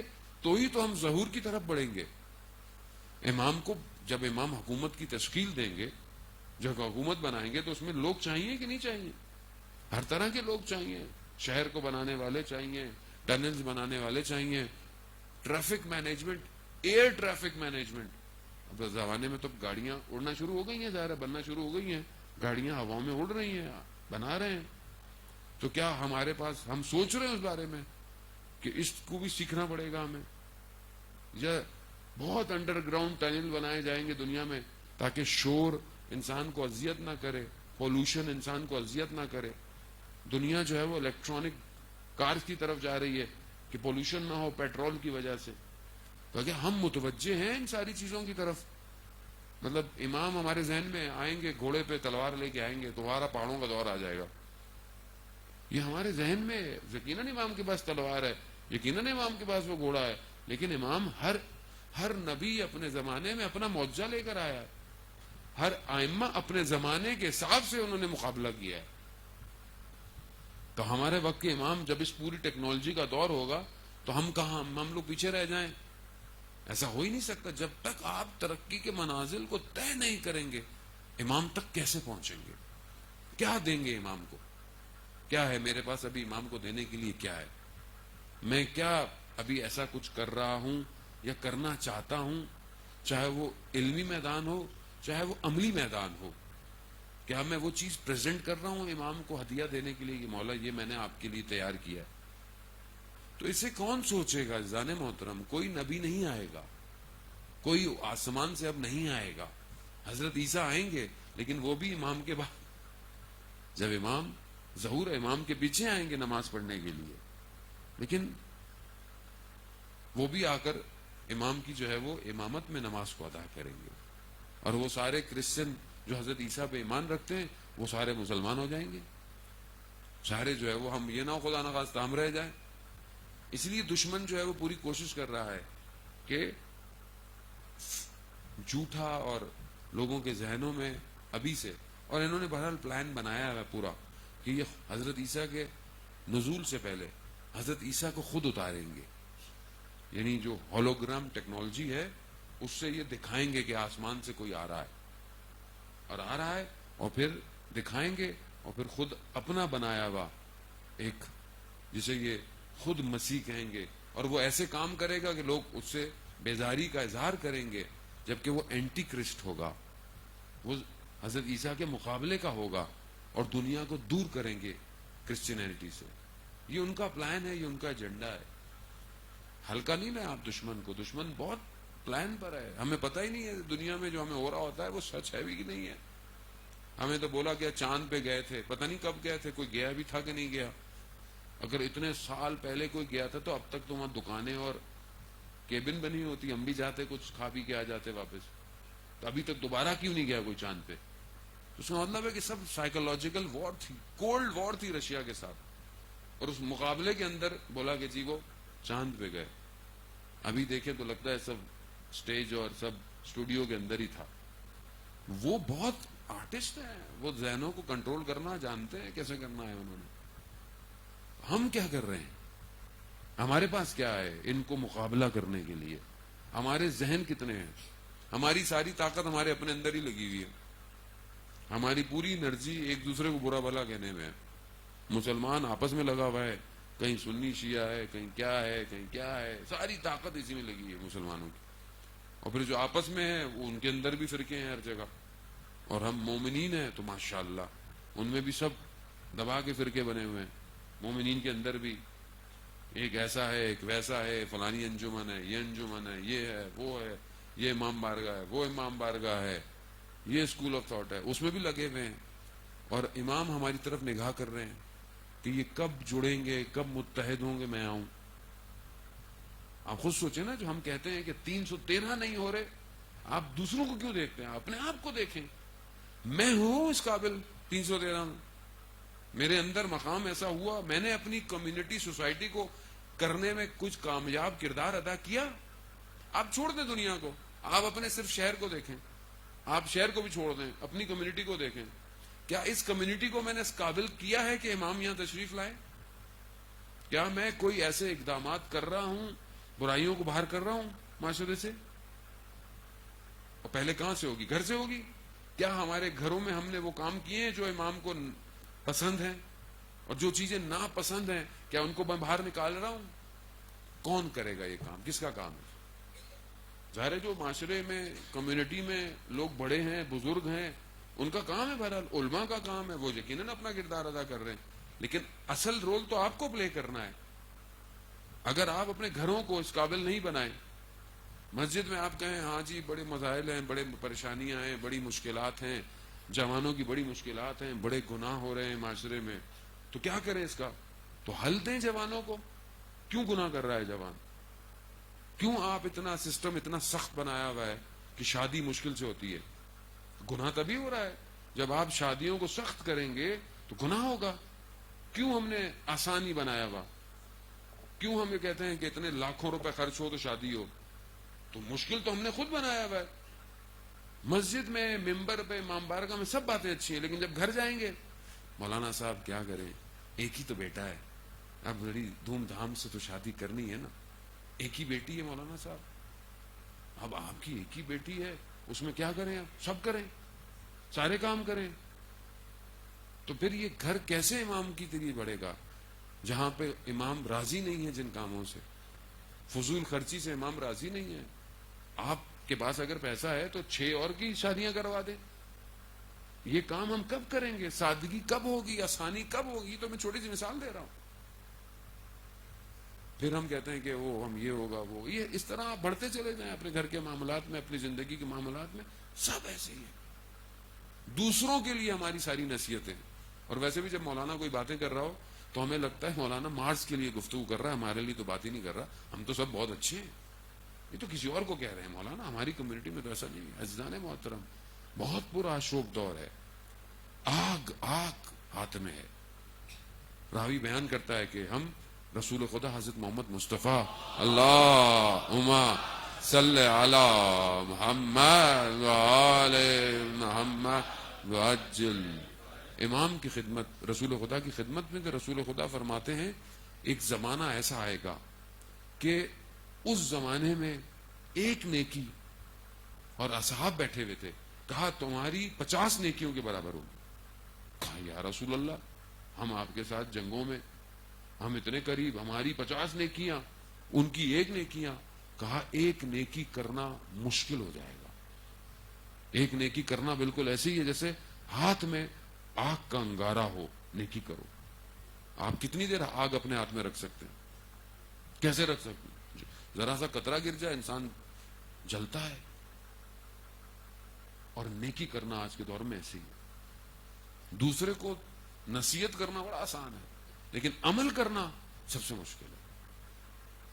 تو ہی تو ہم ظہور کی طرف بڑھیں گے. امام کو جب امام حکومت کی تشکیل دیں گے, جب حکومت بنائیں گے تو اس میں لوگ چاہیے کہ نہیں چاہیے؟ ہر طرح کے لوگ چاہیے. شہر کو بنانے والے چاہیے, ٹنلز بنانے والے چاہیے, traffic management, air traffic management. اب زمانے میں تو گاڑیاں اڑنا شروع ہو گئی ہیں, ظاہر ہے بننا شروع ہو گئی ہیں, گاڑیاں ہواؤں میں اڑ رہی ہیں, بنا رہے ہیں. تو کیا ہمارے پاس, ہم سوچ رہے ہیں اس بارے میں کہ اس کو بھی سیکھنا پڑے گا ہمیں, یا بہت انڈر گراؤنڈ ٹنل بنائے جائیں گے دنیا میں تاکہ شور انسان کو اذیت نہ کرے, پولوشن انسان کو اذیت نہ کرے. دنیا جو ہے وہ الیکٹرانک کارز کی طرف جا رہی ہے کہ پولوشن نہ ہو پیٹرول کی وجہ سے. تو کہ ہم متوجہ ہیں ان ساری چیزوں کی طرف. مطلب امام ہمارے ذہن میں آئیں گے, گھوڑے پہ تلوار لے کے آئیں گے, تمہارا پہاڑوں کا دور آ جائے گا. یہ ہمارے ذہن میں یقیناً امام کے پاس تلوار ہے, یقیناً امام کے پاس وہ گھوڑا ہے, لیکن امام ہر نبی اپنے زمانے میں اپنا معجزہ لے کر آیا ہے. ہر ائمہ اپنے زمانے کے حساب سے انہوں نے مقابلہ کیا ہے. تو ہمارے وقت کے امام جب اس پوری ٹیکنالوجی کا دور ہوگا تو ہم کہاں, ہم لوگ پیچھے رہ جائیں؟ ایسا ہو ہی نہیں سکتا. جب تک آپ ترقی کے منازل کو طے نہیں کریں گے امام تک کیسے پہنچیں گے؟ کیا دیں گے امام کو؟ کیا ہے میرے پاس ابھی امام کو دینے کے لیے؟ کیا ہے؟ میں کیا ابھی ایسا کچھ کر رہا ہوں یا کرنا چاہتا ہوں, چاہے وہ علمی میدان ہو چاہے وہ عملی میدان ہو؟ کیا میں وہ چیز پریزنٹ کر رہا ہوں امام کو ہدیہ دینے کے لیے کہ مولا یہ میں نے آپ کے لیے تیار کیا ہے؟ تو اسے کون سوچے گا عزیزان محترم؟ کوئی نبی نہیں آئے گا, کوئی آسمان سے اب نہیں آئے گا. حضرت عیسیٰ آئیں گے لیکن وہ بھی امام کے بعد, جب امام ظہور امام کے پیچھے آئیں گے نماز پڑھنے کے لیے, لیکن وہ بھی آ کر امام کی جو ہے وہ امامت میں نماز کو ادا کریں گے. اور وہ سارے کرسچن جو حضرت عیسیٰ پہ ایمان رکھتے ہیں وہ سارے مسلمان ہو جائیں گے. سارے جو ہے وہ, ہم یہ نہ خدا نخواستہ ہم رہ جائیں. اس لیے دشمن جو ہے وہ پوری کوشش کر رہا ہے کہ جھوٹا اور لوگوں کے ذہنوں میں ابھی سے, اور انہوں نے بہرحال پلان بنایا ہے پورا کہ یہ حضرت عیسیٰ کے نزول سے پہلے حضرت عیسیٰ کو خود اتاریں گے. یعنی جو ہولوگرام ٹیکنالوجی ہے اس سے یہ دکھائیں گے کہ آسمان سے کوئی آ رہا ہے, اور آ رہا ہے, اور پھر دکھائیں گے, اور پھر خود اپنا بنایا ہوا ایک, جسے یہ خود مسیح کہیں گے, اور وہ ایسے کام کرے گا کہ لوگ اس سے بیزاری کا اظہار کریں گے, جبکہ وہ اینٹی کرسٹ ہوگا, وہ حضرت عیسیٰ کے مقابلے کا ہوگا, اور دنیا کو دور کریں گے کرسچینٹی سے. یہ ان کا پلان ہے, یہ ان کا ایجنڈا ہے. ہلکا نہیں لیں آپ دشمن کو, دشمن بہت پلان پر ہے. ہمیں پتہ ہی نہیں ہے دنیا میں جو ہمیں ہو رہا ہوتا ہے وہ سچ ہے بھی کہ نہیں ہے. ہمیں تو بولا گیا چاند پہ گئے تھے, پتہ نہیں کب گئے تھے, کوئی گیا بھی تھا کہ نہیں گیا. اگر اتنے سال پہلے کوئی گیا تھا تو اب تک تو وہاں دکانیں اور کیبن بنی ہوتی, ہم بھی جاتے کچھ کھا پی کے آ جاتے واپس. تو ابھی تک دوبارہ کیوں نہیں گیا کوئی چاند پہ؟ تو اس کا مطلب ہے کہ سب سائیکولوجیکل وار تھی, کولڈ وار تھی رشیا کے ساتھ, اور اس مقابلے کے اندر بولا کہ جی وہ چاند پہ گئے. ابھی دیکھیں تو لگتا ہے سب سٹیج اور سب اسٹوڈیو کے اندر ہی تھا. وہ بہت آرٹسٹ ہیں, وہ ذہنوں کو کنٹرول کرنا جانتے ہیں کیسے کرنا ہے انہوں نے. ہم کیا کر رہے ہیں؟ ہمارے پاس کیا ہے ان کو مقابلہ کرنے کے لیے؟ ہمارے ذہن کتنے ہیں؟ ہماری ساری طاقت ہمارے اپنے اندر ہی لگی ہوئی ہے. ہماری پوری انرجی ایک دوسرے کو برا بھلا کہنے میں ہے. مسلمان آپس میں لگا ہوا ہے, کہیں سنی شیعہ ہے, کہیں کیا ہے, کہیں کیا ہے, ساری طاقت اسی میں لگی ہے مسلمانوں کی. اور پھر جو آپس میں ہے وہ ان کے اندر بھی فرقے ہیں ہر جگہ. اور ہم مومنین ہیں تو ماشاءاللہ ان میں بھی سب دبا کے فرقے بنے ہوئے ہیں, مومنین کے اندر بھی. ایک ایسا ہے، ایک ویسا ہے، فلانی انجمن ہے، یہ انجمن ہے، یہ ہے، وہ ہے، یہ امام بارگاہ ہے، وہ امام بارگاہ ہے، یہ اسکول آف تھاٹ ہے، اس میں بھی لگے ہوئے ہیں، اور امام ہماری طرف نگاہ کر رہے ہیں کہ یہ کب جڑیں گے، کب متحد ہوں گے، میں آؤں۔ آپ خود سوچیں نا، جو ہم کہتے ہیں کہ 313 نہیں ہو رہے، آپ دوسروں کو کیوں دیکھتے ہیں؟ اپنے آپ کو دیکھیں، میں ہوں اس قابل 313 میں، میرے اندر مقام ایسا ہوا، میں نے اپنی کمیونٹی سوسائٹی کو کرنے میں کچھ کامیاب کردار ادا کیا۔ آپ چھوڑ دیں دنیا کو، آپ اپنے صرف شہر کو دیکھیں، آپ شہر کو بھی چھوڑ دیں، اپنی کمیونٹی کو دیکھیں، کیا اس کمیونٹی کو میں نے اس قابل کیا ہے کہ امام یہاں تشریف لائے؟ کیا میں کوئی ایسے اقدامات کر رہا ہوں، برائیوں کو باہر کر رہا ہوں معاشرے سے؟ اور پہلے کہاں سے ہوگی؟ گھر سے ہوگی۔ کیا ہمارے گھروں میں ہم نے وہ کام کیے ہیں جو امام کو پسند ہیں؟ اور جو چیزیں ناپسند ہیں، کیا ان کو میں باہر نکال رہا ہوں؟ کون کرے گا یہ کام؟ کس کا کام ہے؟ ظاہر ہے جو معاشرے میں، کمیونٹی میں لوگ بڑے ہیں، بزرگ ہیں، ان کا کام ہے، بہرحال علماء کا کام ہے، وہ یقیناً اپنا کردار ادا کر رہے ہیں، لیکن اصل رول تو آپ کو پلے کرنا ہے۔ اگر آپ اپنے گھروں کو اس قابل نہیں بنائیں، مسجد میں آپ کہیں ہاں جی بڑے مسائل ہیں، بڑے پریشانیاں ہیں، بڑی مشکلات ہیں، جوانوں کی بڑی مشکلات ہیں، بڑے گناہ ہو رہے ہیں معاشرے میں، تو کیا کریں اس کا؟ تو حل دیں جوانوں کو۔ کیوں گناہ کر رہا ہے جوان؟ کیوں آپ اتنا سسٹم اتنا سخت بنایا ہوا ہے کہ شادی مشکل سے ہوتی ہے؟ گناہ تبھی ہو رہا ہے جب آپ شادیوں کو سخت کریں گے تو گناہ ہوگا۔ کیوں ہم نے آسانی بنایا ہوا؟ کیوں ہم یہ کہتے ہیں کہ اتنے لاکھوں روپے خرچ ہو تو شادی ہو؟ تو مشکل تو ہم نے خود بنایا ہوا ہے۔ مسجد میں، ممبر پہ، امام بارگاہ میں سب باتیں اچھی ہیں، لیکن جب گھر جائیں گے، مولانا صاحب کیا کریں، ایک ہی تو بیٹا ہے، اب بڑی دھوم دھام سے تو شادی کرنی ہے نا، ایک ہی بیٹی ہے مولانا صاحب، اب آپ کی ایک ہی بیٹی ہے، اس میں کیا کریں؟ آپ سب کریں، سارے کام کریں، تو پھر یہ گھر کیسے امام کی طرح بڑھے گا جہاں پہ امام راضی نہیں ہے جن کاموں سے؟ فضول خرچی سے امام راضی نہیں ہے۔ آپ کے پاس اگر پیسہ ہے تو 6 اور کی شادیاں کروا دیں۔ یہ کام ہم کب کریں گے؟ سادگی کب ہوگی؟ آسانی کب ہوگی؟ تو میں چھوٹی سی مثال دے رہا ہوں۔ پھر ہم کہتے ہیں کہ وہ ہم یہ ہوگا، وہ یہ، اس طرح آپ بڑھتے چلے جائیں اپنے گھر کے معاملات میں، اپنی زندگی کے معاملات میں، سب ایسے ہی ہیں۔ دوسروں کے لیے ہماری ساری نصیحتیں، اور ویسے بھی جب مولانا کوئی باتیں کر رہا ہو تو ہمیں لگتا ہے مولانا مارس کے لیے گفتگو کر رہا ہے، ہمارے لیے تو بات ہی نہیں کر رہا، ہم تو سب بہت اچھے ہیں، یہ تو کسی اور کو کہہ رہے ہیں مولانا، ہماری کمیونٹی میں تو ایسا نہیں ہے۔ عزیزان محترم، بہت پورا شوق دور ہے، آگ آگ ہاتھ میں ہے۔ راوی بیان کرتا ہے کہ ہم رسول خدا حضرت محمد مصطفیٰ اللہم صلی علی محمد وآل محمد وعجل، امام کی خدمت، رسول خدا کی خدمت میں، کہ رسول خدا فرماتے ہیں ایک زمانہ ایسا آئے گا کہ اس زمانے میں ایک نیکی، اور اصحاب بیٹھے ہوئے تھے، کہا تمہاری 50 نیکیوں کے برابر ہوگی۔ کہا یا رسول اللہ، ہم آپ کے ساتھ جنگوں میں، ہم اتنے قریب، ہماری 50 نیکیاں، ان کی ایک نیکیاں۔ کہا ایک نیکی کرنا مشکل ہو جائے گا، ایک نیکی کرنا بالکل ایسے ہی ہے جیسے ہاتھ میں آگ کا انگارہ ہو، نیکی کرو۔ آپ کتنی دیر آگ اپنے ہاتھ میں رکھ سکتے ہیں؟ کیسے رکھ سکتے ہیں؟ ذرا سا قطرہ گر جائے انسان جلتا ہے۔ اور نیکی کرنا آج کے دور میں ایسے ہی، دوسرے کو نصیحت کرنا بڑا آسان ہے، لیکن عمل کرنا سب سے مشکل ہے۔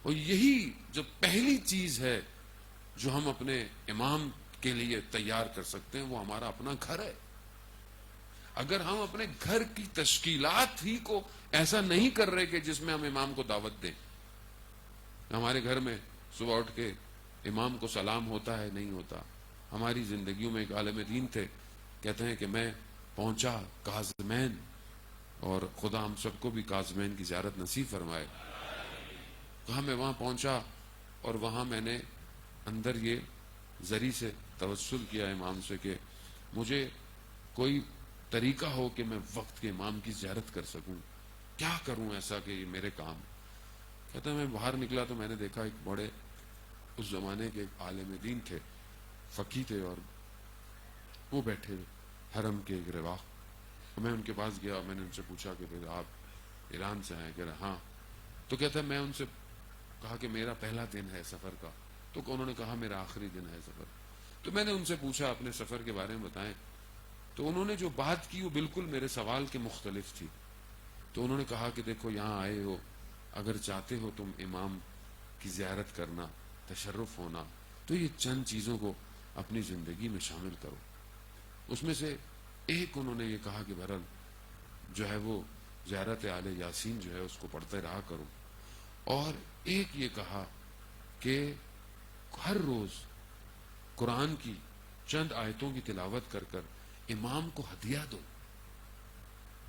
اور یہی جو پہلی چیز ہے جو ہم اپنے امام کے لیے تیار کر سکتے ہیں، وہ ہمارا اپنا گھر ہے۔ اگر ہم اپنے گھر کی تشکیلات ہی کو ایسا نہیں کر رہے کہ جس میں ہم امام کو دعوت دیں، ہمارے گھر میں صبح اٹھ کے امام کو سلام ہوتا ہے نہیں ہوتا؟ ہماری زندگیوں میں ایک عالم دین تھے، کہتے ہیں کہ میں پہنچا کاظمین، اور خدا ہم سب کو بھی کاظمین کی زیارت نصیب فرمائے۔ کہا میں وہاں پہنچا اور وہاں میں نے اندر یہ ذری سے توسل کیا امام سے کہ مجھے کوئی طریقہ ہو کہ میں وقت کے امام کی زیارت کر سکوں، کیا کروں ایسا کہ یہ میرے کام۔ کہتا ہے میں باہر نکلا تو میں نے دیکھا ایک بڑے اس زمانے کے ایک عالم دین تھے، فقی تھے، اور وہ بیٹھے حرم کے ایک رواق، میں ان کے پاس گیا، میں نے ان سے پوچھا کہ پھر آپ ایران سے آئے؟ کہہ رہے ہاں۔ تو کہتا ہے میں ان سے کہا کہ میرا پہلا دن ہے سفر کا، تو انہوں نے کہا میرا آخری دن ہے سفر۔ تو میں نے ان سے پوچھا اپنے سفر کے بارے میں بتائیں، تو انہوں نے جو بات کی وہ بالکل میرے سوال کے مختلف تھی۔ تو انہوں نے کہا کہ دیکھو یہاں آئے ہو، اگر چاہتے ہو تم امام کی زیارت کرنا، تشرف ہونا، تو یہ چند چیزوں کو اپنی زندگی میں شامل کرو۔ اس میں سے ایک انہوں نے یہ کہا کہ بہرحال جو ہے وہ زیارت آل یاسین جو ہے اس کو پڑھتے رہا کرو، اور ایک یہ کہا کہ ہر روز قرآن کی چند آیتوں کی تلاوت کر کر امام کو ہدیہ دو،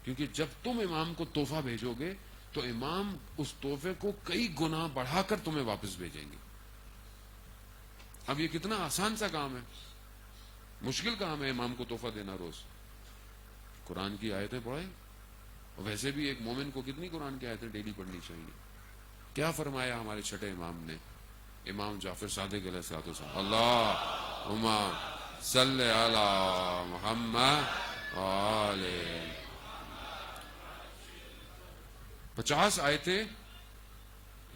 کیونکہ جب تم امام کو تحفہ بھیجو گے تو امام اس تحفے کو کئی گنا بڑھا کر تمہیں واپس بھیجیں گے۔ اب یہ کتنا آسان سا کام ہے، مشکل کام ہے امام کو تحفہ دینا روز۔ قرآن کی آیتیں پڑھیں، اور ویسے بھی ایک مومن کو کتنی قرآن کی آیتیں ڈیلی پڑھنی چاہیے۔ کیا فرمایا ہمارے چھٹے امام نے، امام جعفر صادق علیہ الصلوۃ والسلام، اللہم صلی علی محمد وآلہ، 50 آیتیں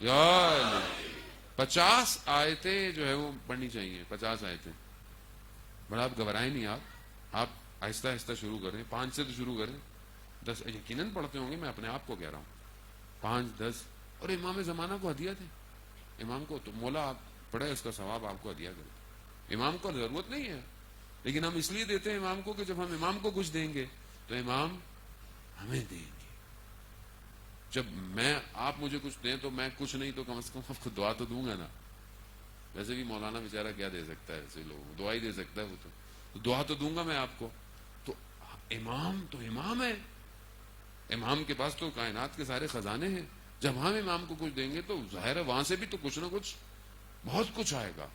یا 50 آیتیں جو ہے وہ پڑھنی چاہیے، 50 آیتیں۔ بڑا آپ گھبرائیں نہیں، آپ آہستہ آہستہ شروع کریں، 5 سے تو شروع کریں، 10 یقیناً پڑھتے ہوں گے، میں اپنے آپ کو کہہ رہا ہوں، 5 10، اور امام زمانہ کو ہدیہ دیں۔ امام کو تو مولا آپ پڑھے، اس کا ثواب آپ کو ہدیہ کرے۔ امام کو ضرورت نہیں ہے، لیکن ہم اس لیے دیتے ہیں امام کو کہ جب ہم امام کو کچھ دیں گے تو امام ہمیں دیں گے۔ جب آپ مجھے کچھ دیں تو میں کچھ نہیں تو کم از کم آپ کو دعا تو دوں گا نا۔ ویسے بھی مولانا بیچارہ کیا دے سکتا ہے، ایسے لوگوں دعا ہی دے سکتا ہے، وہ تو دعا تو دوں گا میں آپ کو۔ تو امام تو امام ہے، امام کے پاس تو کائنات کے سارے خزانے ہیں۔ جب ہم امام کو کچھ دیں گے تو ظاہر ہے وہاں سے بھی تو کچھ نہ کچھ بہت کچھ آئے گا۔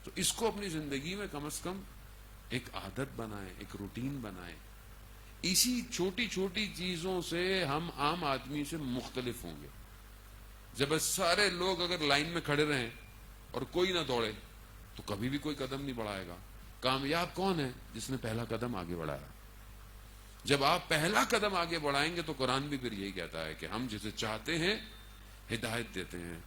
تو اس کو اپنی زندگی میں کم از کم ایک عادت بنائیں، ایک روٹین بنائیں۔ اسی چھوٹی چھوٹی چیزوں سے ہم عام آدمی سے مختلف ہوں گے۔ جب سارے لوگ اگر لائن میں کھڑے رہیں اور کوئی نہ دوڑے تو کبھی بھی کوئی قدم نہیں بڑھائے گا۔ کامیاب کون ہے؟ جس نے پہلا قدم آگے بڑھایا۔ جب آپ پہلا قدم آگے بڑھائیں گے تو قرآن بھی پھر یہی کہتا ہے کہ ہم جسے چاہتے ہیں ہدایت دیتے ہیں۔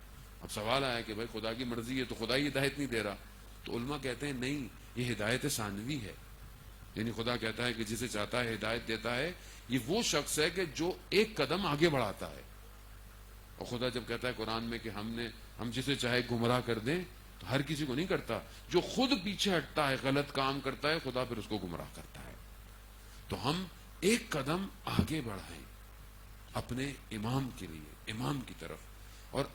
اب سوال آیا کہ بھائی خدا کی مرضی ہے تو خدا ہی ہدایت نہیں دے رہا، تو علماء کہتے ہیں نہیں، یہ ہدایت ثانوی ہے، یعنی خدا کہتا ہے کہ جسے چاہتا ہے ہدایت دیتا ہے۔ یہ وہ شخص ہے کہ جو ایک قدم آگے بڑھاتا ہے۔ اور خدا جب کہتا ہے قرآن میں کہ ہم جسے چاہے گمراہ کر دیں، تو ہر کسی کو نہیں کرتا، جو خود پیچھے ہٹتا ہے، غلط کام کرتا ہے، خدا پھر اس کو گمراہ کرتا ہے۔ تو ہم ایک قدم آگے بڑھائیں اپنے امام کے لیے، امام کی طرف، اور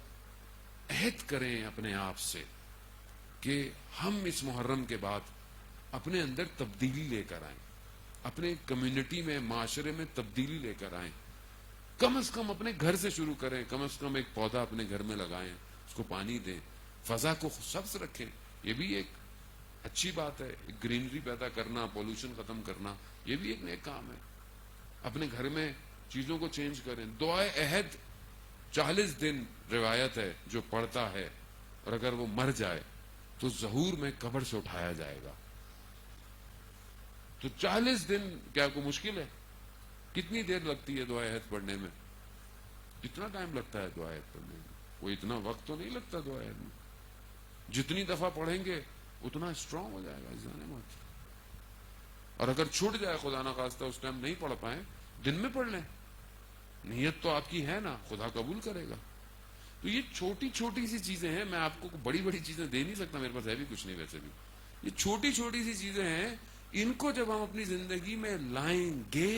عہد کریں اپنے آپ سے کہ ہم اس محرم کے بعد اپنے اندر تبدیلی لے کر آئیں، اپنے کمیونٹی میں، معاشرے میں تبدیلی لے کر آئیں۔ کم از کم اپنے گھر سے شروع کریں، کم از کم ایک پودا اپنے گھر میں لگائیں، اس کو پانی دیں، فضا کو سبز رکھیں۔ یہ بھی ایک اچھی بات ہے، گرینری پیدا کرنا، پولوشن ختم کرنا، یہ بھی ایک نیک کام ہے۔ اپنے گھر میں چیزوں کو چینج کریں۔ دعائے عہد 40 دن روایت ہے جو پڑھتا ہے اور اگر وہ مر جائے تو ظہور میں قبر سے اٹھایا جائے گا۔ تو 40 دن کیا کوئی مشکل ہے؟ کتنی دیر لگتی ہے دعائے عہد پڑھنے میں؟ کتنا ٹائم لگتا ہے دعائے عہد پڑھنے میں؟ کوئی اتنا وقت تو نہیں لگتا دعائے عہد میں۔ جتنی دفعہ پڑھیں گے اتنا اسٹرانگ ہو جائے گا انسان موت۔ اور اگر چھوٹ جائے خدا نہ خواستہ اس ٹائم نہیں پڑھ پائیں، دن میں پڑھ لیں، نیت تو آپ کی ہے نا، خدا قبول کرے گا۔ تو یہ چھوٹی چھوٹی سی چیزیں ہیں، میں آپ کو بڑی بڑی چیزیں دے نہیں سکتا، میرے پاس ہے بھی کچھ نہیں ویسے بھی۔ یہ چھوٹی چھوٹی سی چیزیں ہیں، ان کو جب ہم اپنی زندگی میں لائیں گے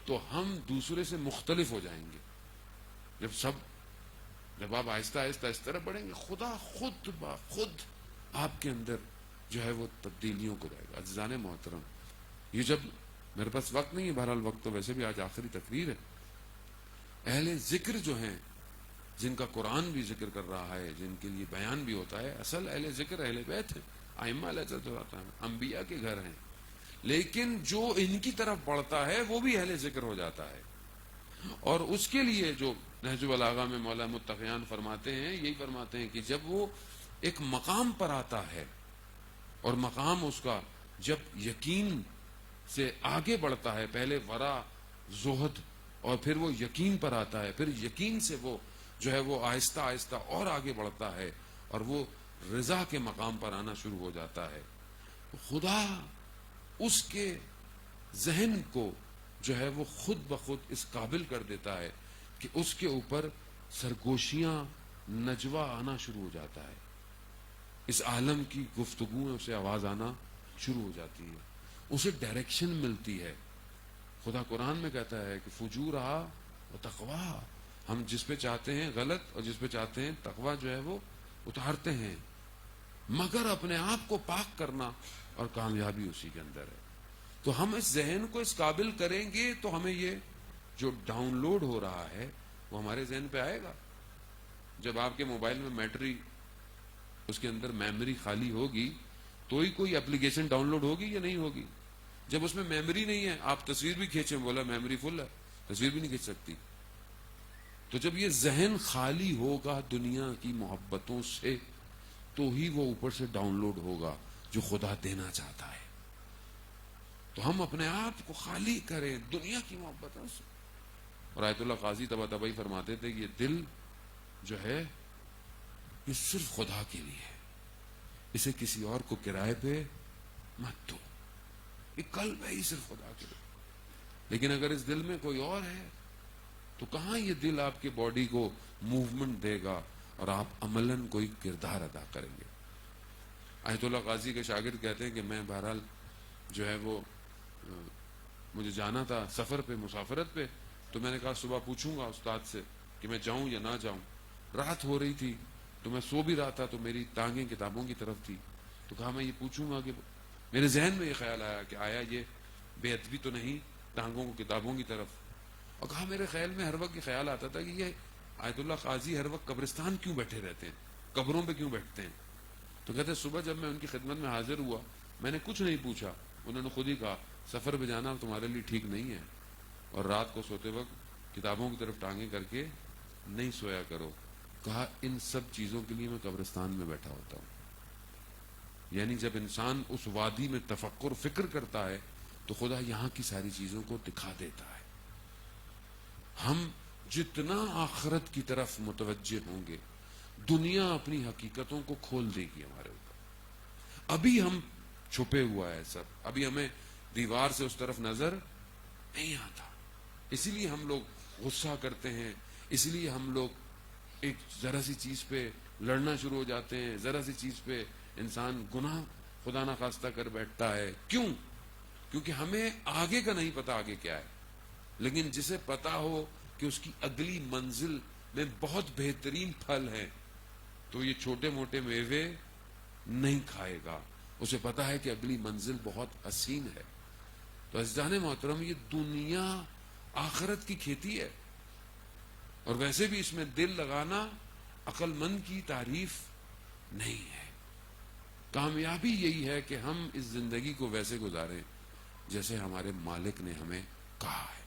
تو ہم دوسرے سے مختلف ہو جائیں گے۔ جب آپ آہستہ آہستہ اس طرح بڑھیں گے، خدا خود بخود آپ کے اندر جو ہے وہ تبدیلیوں کو دے گا۔ عزیزان محترم، یہ جب میرے پاس وقت نہیں ہے، بہرحال وقت تو ویسے بھی آج آخری تقریر ہے، اہل ذکر جو ہیں جن کا قرآن بھی ذکر کر رہا ہے، جن کے لیے بیان بھی ہوتا ہے، اصل اہل ذکر اہل بیت ہیں، ائمہ علیہ السلام انبیاء کے گھر ہیں، لیکن جو ان کی طرف بڑھتا ہے وہ بھی اہل ذکر ہو جاتا ہے۔ اور اس کے لیے جو نہج البلاغہ میں مولا متقیان فرماتے ہیں، یہی فرماتے ہیں کہ جب وہ ایک مقام پر آتا ہے اور مقام اس کا جب یقین سے آگے بڑھتا ہے، پہلے ورع، زہد، اور پھر وہ یقین پر آتا ہے، پھر یقین سے وہ جو ہے وہ آہستہ آہستہ اور آگے بڑھتا ہے اور وہ رضا کے مقام پر آنا شروع ہو جاتا ہے، خدا اس کے ذہن کو جو ہے وہ خود بخود اس قابل کر دیتا ہے کہ اس کے اوپر سرگوشیاں نجوا آنا شروع ہو جاتا ہے، اس عالم کی گفتگو میں اسے آواز آنا شروع ہو جاتی ہے، اسے ڈائریکشن ملتی ہے۔ خدا قرآن میں کہتا ہے کہ فجورہا و تقوا، ہم جس پہ چاہتے ہیں غلط اور جس پہ چاہتے ہیں تقوا جو ہے وہ اتارتے ہیں، مگر اپنے آپ کو پاک کرنا اور کامیابی اسی کے اندر ہے۔ تو ہم اس ذہن کو اس قابل کریں گے تو ہمیں یہ جو ڈاؤن لوڈ ہو رہا ہے وہ ہمارے ذہن پہ آئے گا۔ جب آپ کے موبائل میں بیٹری، اس کے اندر میموری خالی ہوگی تو ہی کوئی اپلیکیشن ڈاؤن لوڈ ہوگی یا نہیں ہوگی۔ جب اس میں میموری نہیں ہے، آپ تصویر بھی کھینچیں، بولا میموری فل ہے، تصویر بھی نہیں کھینچ سکتی۔ تو جب یہ ذہن خالی ہوگا دنیا کی محبتوں سے تو ہی وہ اوپر سے ڈاؤن لوڈ ہوگا جو خدا دینا چاہتا ہے۔ تو ہم اپنے آپ کو خالی کریں دنیا کی محبتوں سے۔ اور آیت اللہ قاضی طباطبائی فرماتے تھے کہ یہ دل جو ہے یہ صرف خدا کے لیے ہے، اسے کسی اور کو کرائے پہ مت دو، یہ قلب ہے ہی صرف خدا کے لیے۔ لیکن اگر اس دل میں کوئی اور ہے تو کہاں یہ دل آپ کے باڈی کو موومنٹ دے گا اور آپ عملاً کوئی کردار ادا کریں گے۔ آیت اللہ قاضی کے شاگرد کہتے ہیں کہ میں بہرحال جو ہے وہ مجھے جانا تھا سفر پہ، مسافرت پہ، تو میں نے کہا صبح پوچھوں گا استاد سے کہ میں جاؤں یا نہ جاؤں۔ رات ہو رہی تھی تو میں سو بھی رہا تھا تو میری ٹانگیں کتابوں کی طرف تھی، تو کہا میں یہ پوچھوں گا کہ میرے ذہن میں یہ خیال آیا کہ آیا یہ بے ادبی تو نہیں ٹانگوں کو کتابوں کی طرف، اور کہا میرے خیال میں ہر وقت یہ خیال آتا تھا کہ یہ آیت اللہ قاضی ہر وقت قبرستان کیوں بیٹھے رہتے ہیں، قبروں پہ کیوں بیٹھتے ہیں؟ تو کہتے صبح جب میں ان کی خدمت میں حاضر ہوا میں نے کچھ نہیں پوچھا، انہوں نے خود ہی کہا سفر پہ جانا تمہارے لیے ٹھیک نہیں ہے اور رات کو سوتے وقت کتابوں کی طرف ٹانگیں کر کے نہیں سویا کرو۔ کہا ان سب چیزوں کے لیے میں قبرستان میں بیٹھا ہوتا ہوں۔ یعنی جب انسان اس وادی میں تفکر فکر کرتا ہے تو خدا یہاں کی ساری چیزوں کو دکھا دیتا ہے۔ ہم جتنا آخرت کی طرف متوجہ ہوں گے دنیا اپنی حقیقتوں کو کھول دے گی ہمارے اوپر۔ ابھی ہم چھپے ہوا ہے سب، ابھی ہمیں دیوار سے اس طرف نظر نہیں آتا، اسی لیے ہم لوگ غصہ کرتے ہیں، اسی لیے ہم لوگ ایک ذرا سی چیز پہ لڑنا شروع ہو جاتے ہیں، ذرا سی چیز پہ انسان گناہ خدا نہ خواستہ کر بیٹھتا ہے۔ کیوں؟ کیونکہ ہمیں آگے کا نہیں پتا آگے کیا ہے، لیکن جسے پتا ہو کہ اس کی اگلی منزل میں بہت بہترین پھل ہے تو یہ چھوٹے موٹے میوے نہیں کھائے گا، اسے پتا ہے کہ اگلی منزل بہت حسین ہے۔ تو عزیزان محترم یہ دنیا آخرت کی کھیتی ہے، اور ویسے بھی اس میں دل لگانا عقل مند کی تعریف نہیں ہے۔ کامیابی یہی ہے کہ ہم اس زندگی کو ویسے گزاریں جیسے ہمارے مالک نے ہمیں کہا ہے۔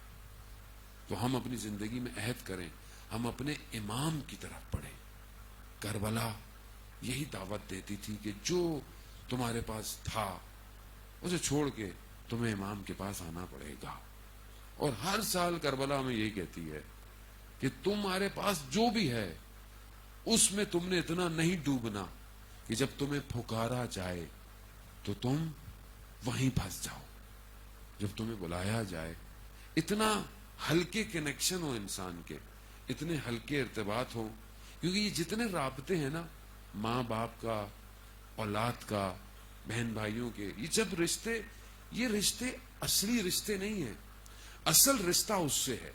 تو ہم اپنی زندگی میں عہد کریں، ہم اپنے امام کی طرف پڑھیں۔ کربلا یہی دعوت دیتی تھی کہ جو تمہارے پاس تھا اسے چھوڑ کے تمہیں امام کے پاس آنا پڑے گا، اور ہر سال کربلا ہمیں یہی کہتی ہے کہ تمہارے پاس جو بھی ہے اس میں تم نے اتنا نہیں ڈوبنا کہ جب تمہیں پھکارا جائے تو تم وہیں پھنس جاؤ، جب تمہیں بلایا جائے اتنا ہلکے کنیکشن ہو انسان کے، اتنے ہلکے ارتباط ہو، کیونکہ یہ جتنے رابطے ہیں نا ماں باپ کا، اولاد کا، بہن بھائیوں کے، یہ جب رشتے، یہ رشتے اصلی رشتے نہیں ہیں، اصل رشتہ اس سے ہے،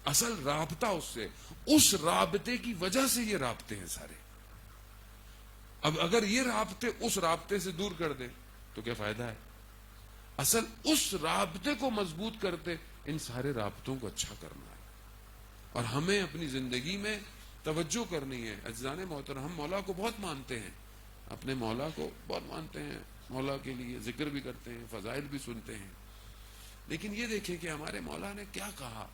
اصل رابطہ اس سے، اس رابطے کی وجہ سے یہ رابطے ہیں سارے۔ اب اگر یہ رابطے اس رابطے سے دور کر دیں تو کیا فائدہ ہے؟ اصل اس رابطے کو مضبوط کرتے ان سارے رابطوں کو اچھا کرنا ہے، اور ہمیں اپنی زندگی میں توجہ کرنی ہے۔ عزیزان محترم ہم مولا کو بہت مانتے ہیں، اپنے مولا کو بہت مانتے ہیں، مولا کے لیے ذکر بھی کرتے ہیں، فضائل بھی سنتے ہیں، لیکن یہ دیکھیں کہ ہمارے مولا نے کیا کہا،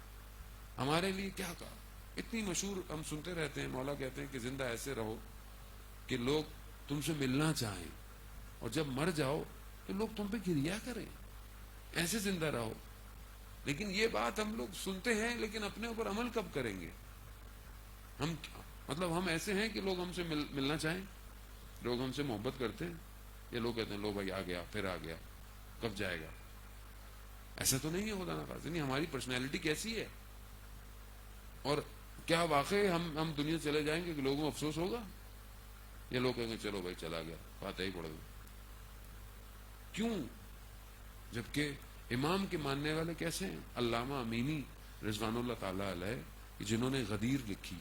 ہمارے لیے کیا کہا۔ اتنی مشہور ہم سنتے رہتے ہیں، مولا کہتے ہیں کہ زندہ ایسے رہو کہ لوگ تم سے ملنا چاہیں، اور جب مر جاؤ تو لوگ تم پہ گریا کریں، ایسے زندہ رہو۔ لیکن یہ بات ہم لوگ سنتے ہیں لیکن اپنے اوپر عمل کب کریں گے؟ ہم ایسے ہیں کہ لوگ ہم سے ملنا چاہیں، لوگ ہم سے محبت کرتے ہیں، یا لوگ کہتے ہیں لو بھائی آ گیا پھر آ گیا، کب جائے گا؟ ایسا تو نہیں ہے خدا نخواستہ. نہیں، ہماری پرسنالٹی کیسی ہے، اور کیا واقعی ہم دنیا چلے جائیں گے کہ لوگوں کو افسوس ہوگا، یا لوگ کہیں گے چلو بھائی چلا گیا فاتحہ ہی پڑھ گئے؟ کیوں؟ جبکہ امام کے ماننے والے کیسے ہیں؟ علامہ امینی رضوان اللہ تعالی علیہ، جنہوں نے غدیر لکھی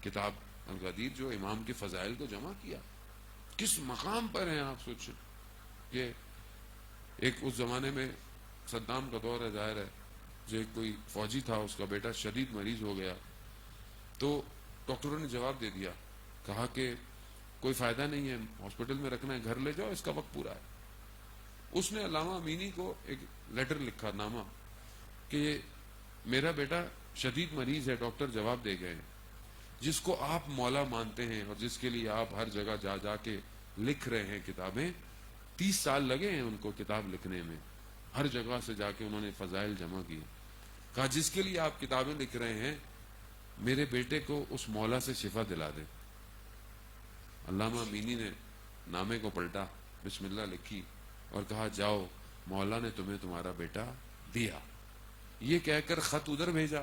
کتاب الغدیر، جو امام کے فضائل کو جمع کیا، کس مقام پر ہیں آپ سوچیں. کہ ایک اس زمانے میں صدام کا دور ہے، ظاہر ہے، جو ایک کوئی فوجی تھا، اس کا بیٹا شدید مریض ہو گیا، تو ڈاکٹروں نے جواب دے دیا، کہا کہ کوئی فائدہ نہیں ہے ہاسپٹل میں رکھنا ہے، گھر لے جاؤ، اس کا وقت پورا ہے. اس نے علامہ امینی کو ایک لیٹر لکھا، نامہ، کہ میرا بیٹا شدید مریض ہے، ڈاکٹر جواب دے گئے ہیں، جس کو آپ مولا مانتے ہیں اور جس کے لیے آپ ہر جگہ جا جا کے لکھ رہے ہیں کتابیں، 30 سال لگے ہیں ان کو کتاب لکھنے میں، ہر جگہ سے جا کے انہوں نے فضائل جمع کیے. کہا جس کے لیے آپ کتابیں لکھ رہے ہیں، میرے بیٹے کو اس مولا سے شفا دلا دے. علامہ امینی نے نامے کو پلٹا، بسم اللہ لکھی، اور کہا جاؤ، مولا نے تمہیں تمہارا بیٹا دیا. یہ کہہ کر خط ادھر بھیجا،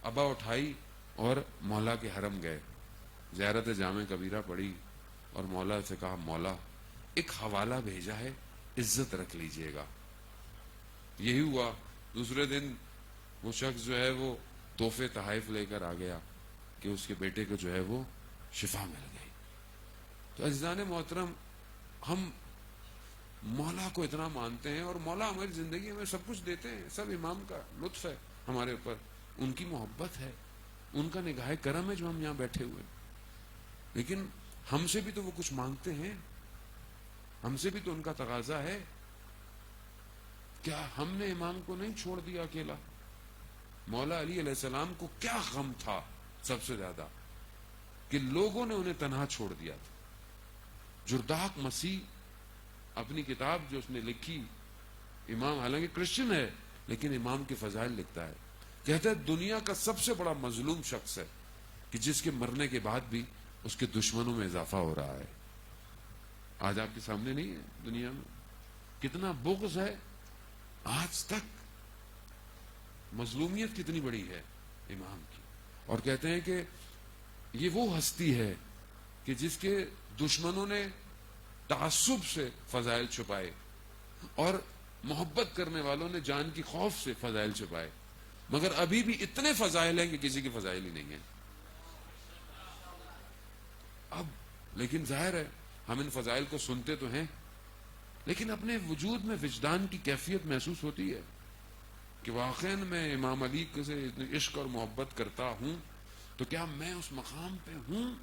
ابا اٹھائی اور مولا کے حرم گئے، زیارت جامع کبیرہ پڑھی، اور مولا سے کہا مولا ایک حوالہ بھیجا ہے، عزت رکھ لیجئے گا. یہی ہوا، دوسرے دن وہ شخص جو ہے وہ تحفے تحائف لے کر آ گیا کہ اس کے بیٹے کو جو ہے وہ شفا مل گئی. تو عزیزان محترم، ہم مولا کو اتنا مانتے ہیں، اور مولا ہماری زندگی میں سب کچھ دیتے ہیں، سب امام کا لطف ہے ہمارے اوپر، ان کی محبت ہے، ان کا نگاہ کرم ہے جو ہم یہاں بیٹھے ہوئے. لیکن ہم سے بھی تو وہ کچھ مانگتے ہیں، ہم سے بھی تو ان کا تقاضا ہے. کیا ہم نے امام کو نہیں چھوڑ دیا اکیلا؟ مولا علی علیہ السلام کو کیا غم تھا سب سے زیادہ، کہ لوگوں نے انہیں تنہا چھوڑ دیا تھا. جرداق مسیح اپنی کتاب جو اس نے لکھی، امام حالانکہ کرسچن ہے لیکن امام کے فضائل لکھتا ہے، کہتا ہے دنیا کا سب سے بڑا مظلوم شخص ہے کہ جس کے مرنے کے بعد بھی اس کے دشمنوں میں اضافہ ہو رہا ہے. آج آپ کے سامنے نہیں ہے دنیا میں کتنا بغض ہے، آج تک مظلومیت کتنی بڑی ہے امام کی. اور کہتے ہیں کہ یہ وہ ہستی ہے کہ جس کے دشمنوں نے تعصب سے فضائل چھپائے، اور محبت کرنے والوں نے جان کی خوف سے فضائل چھپائے، مگر ابھی بھی اتنے فضائل ہیں کہ کسی کی فضائل ہی نہیں ہے. اب لیکن ظاہر ہے ہم ان فضائل کو سنتے تو ہیں، لیکن اپنے وجود میں وجدان کی کیفیت محسوس ہوتی ہے کہ واقعا میں امام علی سے عشق اور محبت کرتا ہوں، تو کیا میں اس مقام پہ ہوں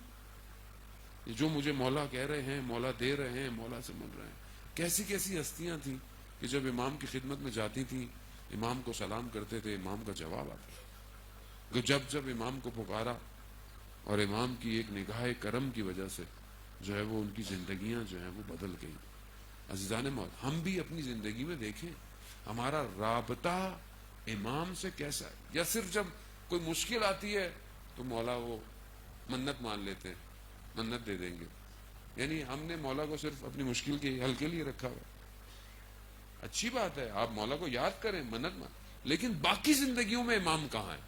جو مجھے مولا کہہ رہے ہیں، مولا دے رہے ہیں، مولا سے مل رہے ہیں. کیسی کیسی ہستیاں تھیں کہ جب امام کی خدمت میں جاتی تھیں، امام کو سلام کرتے تھے، امام کا جواب آتا تھا. جب امام کو پکارا، اور امام کی ایک نگاہ کرم کی وجہ سے جو ہے وہ ان کی زندگیاں جو ہیں وہ بدل گئی. عزیزان موت، ہم بھی اپنی زندگی میں دیکھیں ہمارا رابطہ امام سے کیسا ہے. یا صرف جب کوئی مشکل آتی ہے تو مولا وہ منت مان لیتے ہیں، منت دے دیں گے، یعنی ہم نے مولا کو صرف اپنی مشکل کے حل کے لیے رکھا ہوا. اچھی بات ہے، آپ مولا کو یاد کریں، منت مان، لیکن باقی زندگیوں میں امام کہاں ہے؟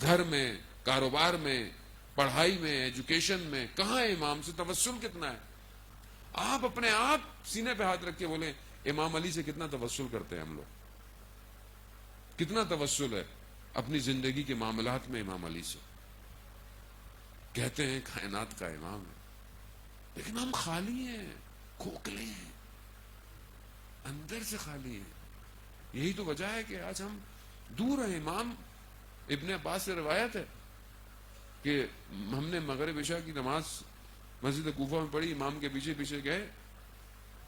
گھر میں، کاروبار میں، پڑھائی میں، ایجوکیشن میں کہاں ہے امام سے توسل کتنا ہے؟ آپ اپنے آپ سینے پہ ہاتھ رکھ کے بولیں امام علی سے کتنا توسل کرتے ہیں ہم لوگ، کتنا توسل ہے اپنی زندگی کے معاملات میں امام علی سے. کہتے ہیں کائنات کا امام ہے، لیکن ہم خالی ہیں، کھوکھلے ہیں، اندر سے خالی ہیں. یہی تو وجہ ہے کہ آج ہم دور ہیں. امام ابن عباس سے روایت ہے کہ ہم نے مغرب عشاء کی نماز مسجد کوفہ میں پڑھی، امام کے پیچھے پیچھے گئے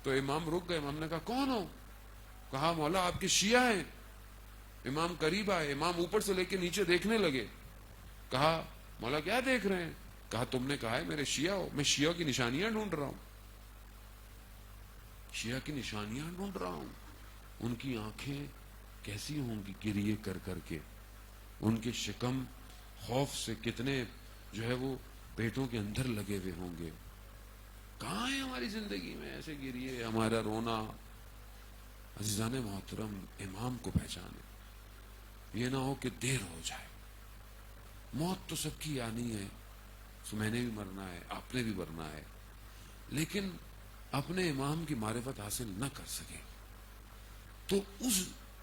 تو امام رک گئے. امام نے کہا کون ہو؟ کہا مولا آپ کے شیعہ ہیں. امام قریب آئے، امام اوپر سے لے کے نیچے دیکھنے لگے. کہا مولا کیا دیکھ رہے ہیں؟ کہا تم نے کہا ہے میرے شیعہ ہو، میں شیعہ کی نشانیاں ڈھونڈ رہا ہوں، شیعہ کی نشانیاں ڈھونڈ رہا ہوں. ان کی آنکھیں کیسی ہوں گی گریے کر کر کے، ان کے شکم خوف سے کتنے جو ہے وہ پیٹوں کے اندر لگے ہوئے ہوں گے. کہاں ہے ہماری زندگی میں ایسے گریے, ہمارا رونا؟ عزیزان محترم, امام کو پہچانے. یہ نہ ہو کہ دیر ہو جائے. موت تو سب کی آنی ہے, میں نے بھی مرنا ہے, آپ نے بھی مرنا ہے, لیکن اپنے امام کی معرفت حاصل نہ کر سکے تو اس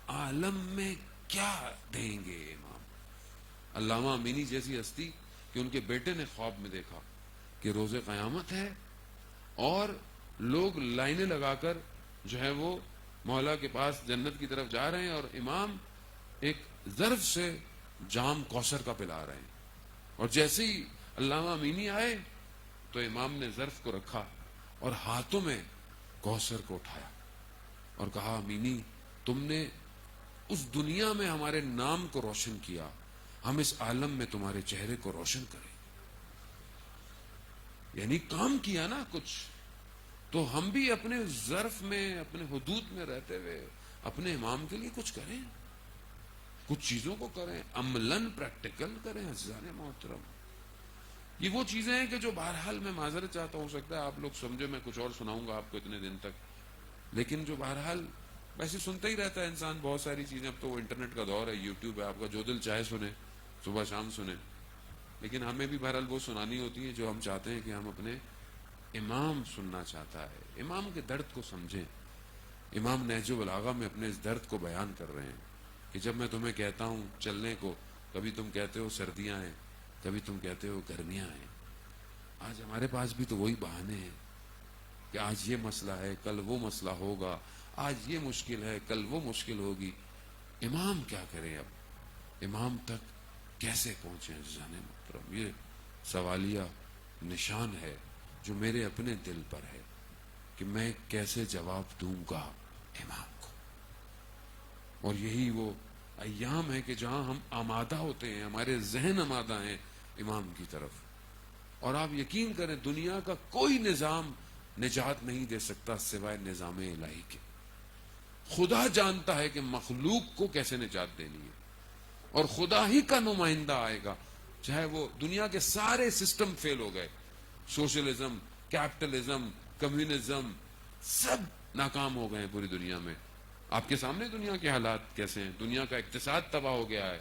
عالم میں کیا دیں گے امام؟ علامہ امینی جیسی ہستی کہ ان کے بیٹے نے خواب میں دیکھا کہ روز قیامت ہے اور لوگ لائنیں لگا کر جو ہے وہ مولا کے پاس جنت کی طرف جا رہے ہیں, اور امام ایک ظرف سے جام کوثر کا پلا رہے ہیں. اور جیسے ہی علامہ امینی آئے تو امام نے ظرف کو رکھا اور ہاتھوں میں کوثر کو اٹھایا اور کہا, امینی تم نے اس دنیا میں ہمارے نام کو روشن کیا, ہم اس عالم میں تمہارے چہرے کو روشن کریں. یعنی کام کیا نا کچھ, تو ہم بھی اپنے ظرف میں, اپنے حدود میں رہتے ہوئے اپنے امام کے لیے کچھ کریں, کچھ چیزوں کو کریں, عملاً پریکٹیکل کریں. عزیزان محترم, یہ وہ چیزیں ہیں کہ جو بہرحال میں معذرت چاہتا ہوں, ہو سکتا ہے آپ لوگ سمجھے میں کچھ اور سناؤں گا آپ کو اتنے دن تک, لیکن جو بہرحال ویسے سنتا ہی رہتا ہے انسان بہت ساری چیزیں. اب تو وہ انٹرنیٹ کا دور ہے, یوٹیوب ہے, آپ کا جو دل چاہے سنیں, صبح شام سنیں, لیکن ہمیں بھی بہرحال وہ سنانی ہوتی ہے جو ہم چاہتے ہیں کہ ہم اپنے امام سننا چاہتا ہے. امام کے درد کو سمجھیں. امام نہج البلاغہ میں اپنے اس درد کو بیان کر رہے ہیں کہ جب میں تمہیں کہتا ہوں چلنے کو, کبھی تم کہتے ہو سردیاں ہیں, کبھی تم کہتے ہو گرمیاں ہیں. آج ہمارے پاس بھی تو وہی بہانے ہیں کہ آج یہ مسئلہ ہے, کل وہ مسئلہ ہوگا, آج یہ مشکل ہے, کل وہ مشکل ہوگی. امام کیا کریں اب؟ امام تک کیسے پہنچے؟ عزیزان محترم, یہ سوالیہ نشان ہے جو میرے اپنے دل پر ہے کہ میں کیسے جواب دوں گا امام کو. اور یہی وہ ایام ہے کہ جہاں ہم آمادہ ہوتے ہیں, ہمارے ذہن آمادہ ہیں امام کی طرف. اور آپ یقین کریں دنیا کا کوئی نظام نجات نہیں دے سکتا سوائے نظام الہی کے. خدا جانتا ہے کہ مخلوق کو کیسے نجات دینی ہے, اور خدا ہی کا نمائندہ آئے گا. چاہے وہ دنیا کے سارے سسٹم فیل ہو گئے, سوشلزم, کیپٹلزم, کمیونزم, سب ناکام ہو گئے ہیں پوری دنیا میں. آپ کے سامنے دنیا کے حالات کیسے ہیں, دنیا کا اقتصاد تباہ ہو گیا ہے,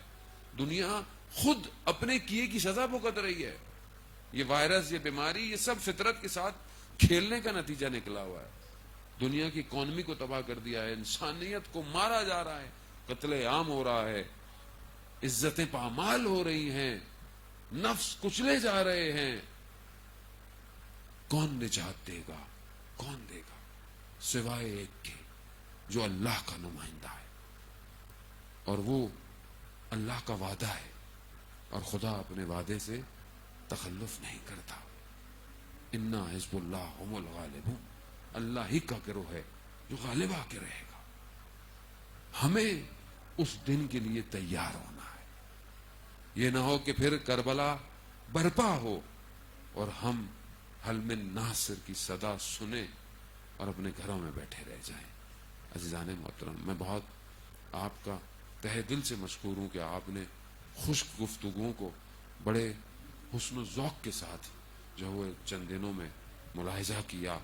دنیا خود اپنے کیے کی سزا بھگت رہی ہے. یہ وائرس, یہ بیماری, یہ سب فطرت کے ساتھ کھیلنے کا نتیجہ نکلا ہوا ہے. دنیا کی اکانومی کو تباہ کر دیا ہے, انسانیت کو مارا جا رہا ہے, قتل عام ہو رہا ہے, عزتیں پامال ہو رہی ہیں, نفس کچلے جا رہے ہیں. کون نجات دے گا؟ کون دے گا سوائے ایک کے جو اللہ کا نمائندہ ہے, اور وہ اللہ کا وعدہ ہے, اور خدا اپنے وعدے سے تخلف نہیں کرتا. انا حزب اللہ هم الغالبون, اللہ ہی کا گروہ ہے جو غالب آ کے رہے گا. ہمیں اس دن کے لیے تیار ہونا ہے. یہ نہ ہو کہ پھر کربلا برپا ہو اور ہم حل من ناصر کی صدا سنیں اور اپنے گھروں میں بیٹھے رہ جائیں. عزیزان محترم, میں بہت آپ کا تہ دل سے مشکور ہوں کہ آپ نے خشک گفتگوؤں کو بڑے حسن و ذوق کے ساتھ جو وہ چند دنوں میں ملاحظہ کیا.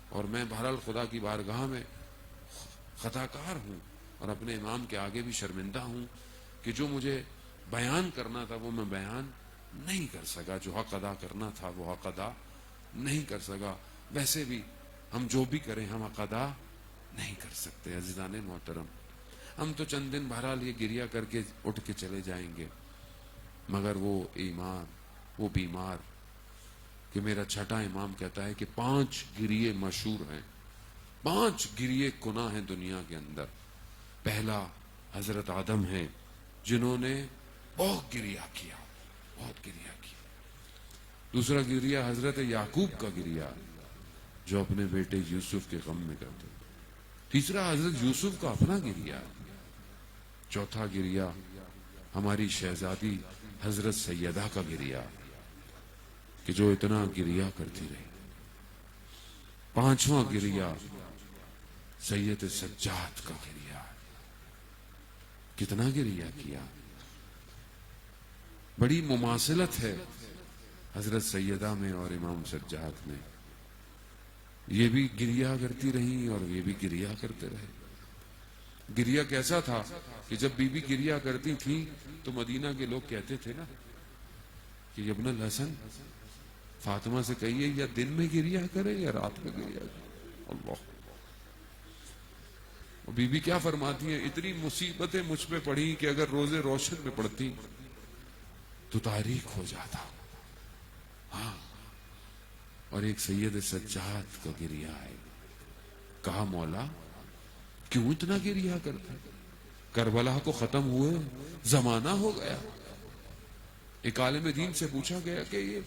اور میں بہرحال خدا کی بارگاہ میں خطا کار ہوں اور اپنے امام کے آگے بھی شرمندہ ہوں کہ جو مجھے بیان کرنا تھا وہ میں بیان نہیں کر سکا, جو حق ادا کرنا تھا وہ حق ادا نہیں کر سکا. ویسے بھی ہم جو بھی کریں ہم حق ادا نہیں کر سکتے. عزیزان محترم, ہم تو چند دن بہرحال یہ گریہ کر کے اٹھ کے چلے جائیں گے, مگر وہ ایمان, وہ بیمار کہ میرا چھٹا امام کہتا ہے کہ 5 گریے مشہور ہیں, 5 گریے گناہ ہیں دنیا کے اندر. پہلا حضرت آدم ہے جنہوں نے بہت گریہ کیا, بہت گریہ کیا. دوسرا گریہ حضرت یعقوب کا گریہ جو اپنے بیٹے یوسف کے غم میں کرتے. تیسرا حضرت یوسف کا اپنا گریہ. چوتھا گریہ ہماری شہزادی حضرت سیدہ کا گریہ کہ جو اتنا گریہ کرتی رہی. 5واں گریہ سید سجاد کا گریہ. کتنا گریہ کیا. بڑی مماثلت ہے حضرت سیدہ میں اور امام سجاد میں، یہ بھی گریا کرتی رہیں اور یہ بھی گریا کرتے رہے۔ گریا کیسا تھا کہ جب بی بی گریا کرتی تھی تو مدینہ کے لوگ کہتے تھے نا کہ ابن الحسن فاطمہ سے کہیے یا دن میں گریا کرے یا رات میں گریا کرے۔ اللہ، بی بی کیا فرماتی ہیں، اتنی مصیبتیں مجھ پہ پڑی کہ اگر روزے روشن میں پڑتی تو تاریخ ہو جاتا۔ ہاں، اور ایک سید سجاد کا گریا ہے۔ کہا مولا کیوں اتنا گریا کرتا؟ کربلا کو ختم ہوئے زمانہ ہو گیا۔ ایک عالم دین سے پوچھا گیا کہ یہ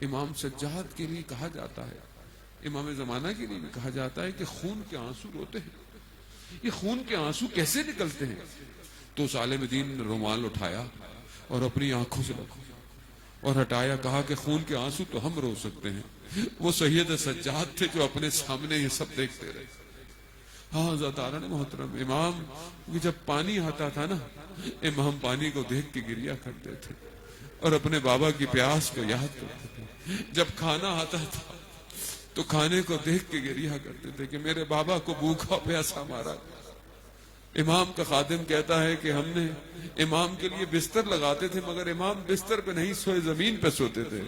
امام سجاد کے لیے کہا جاتا ہے، امام زمانہ کے لیے بھی کہا جاتا ہے کہ خون کے آنسو روتے ہیں، یہ خون کے آنسو کیسے نکلتے ہیں؟ تو اس عالم دین نے رومال اٹھایا اور اپنی آنکھوں سے اور ہٹایا، کہا کہ خون کے آنسو تو ہم رو سکتے ہیں، وہ سید سجاد تھے جو اپنے سامنے یہ سب دیکھتے رہے۔ ہاں ذاتارا نے محترم، امام جب پانی آتا تھا نا، امام پانی کو دیکھ کے گریا کرتے تھے اور اپنے بابا کی پیاس کو یاد کرتے تھے۔ جب کھانا آتا تھا تو کھانے کو دیکھ کے گریا کرتے تھے کہ میرے بابا کو بھوکا پیاسا مارا۔ امام کا خادم کہتا ہے کہ ہم نے امام کے لیے بستر لگاتے تھے مگر امام بستر پہ نہیں سوئے، زمین پہ سوتے تھے۔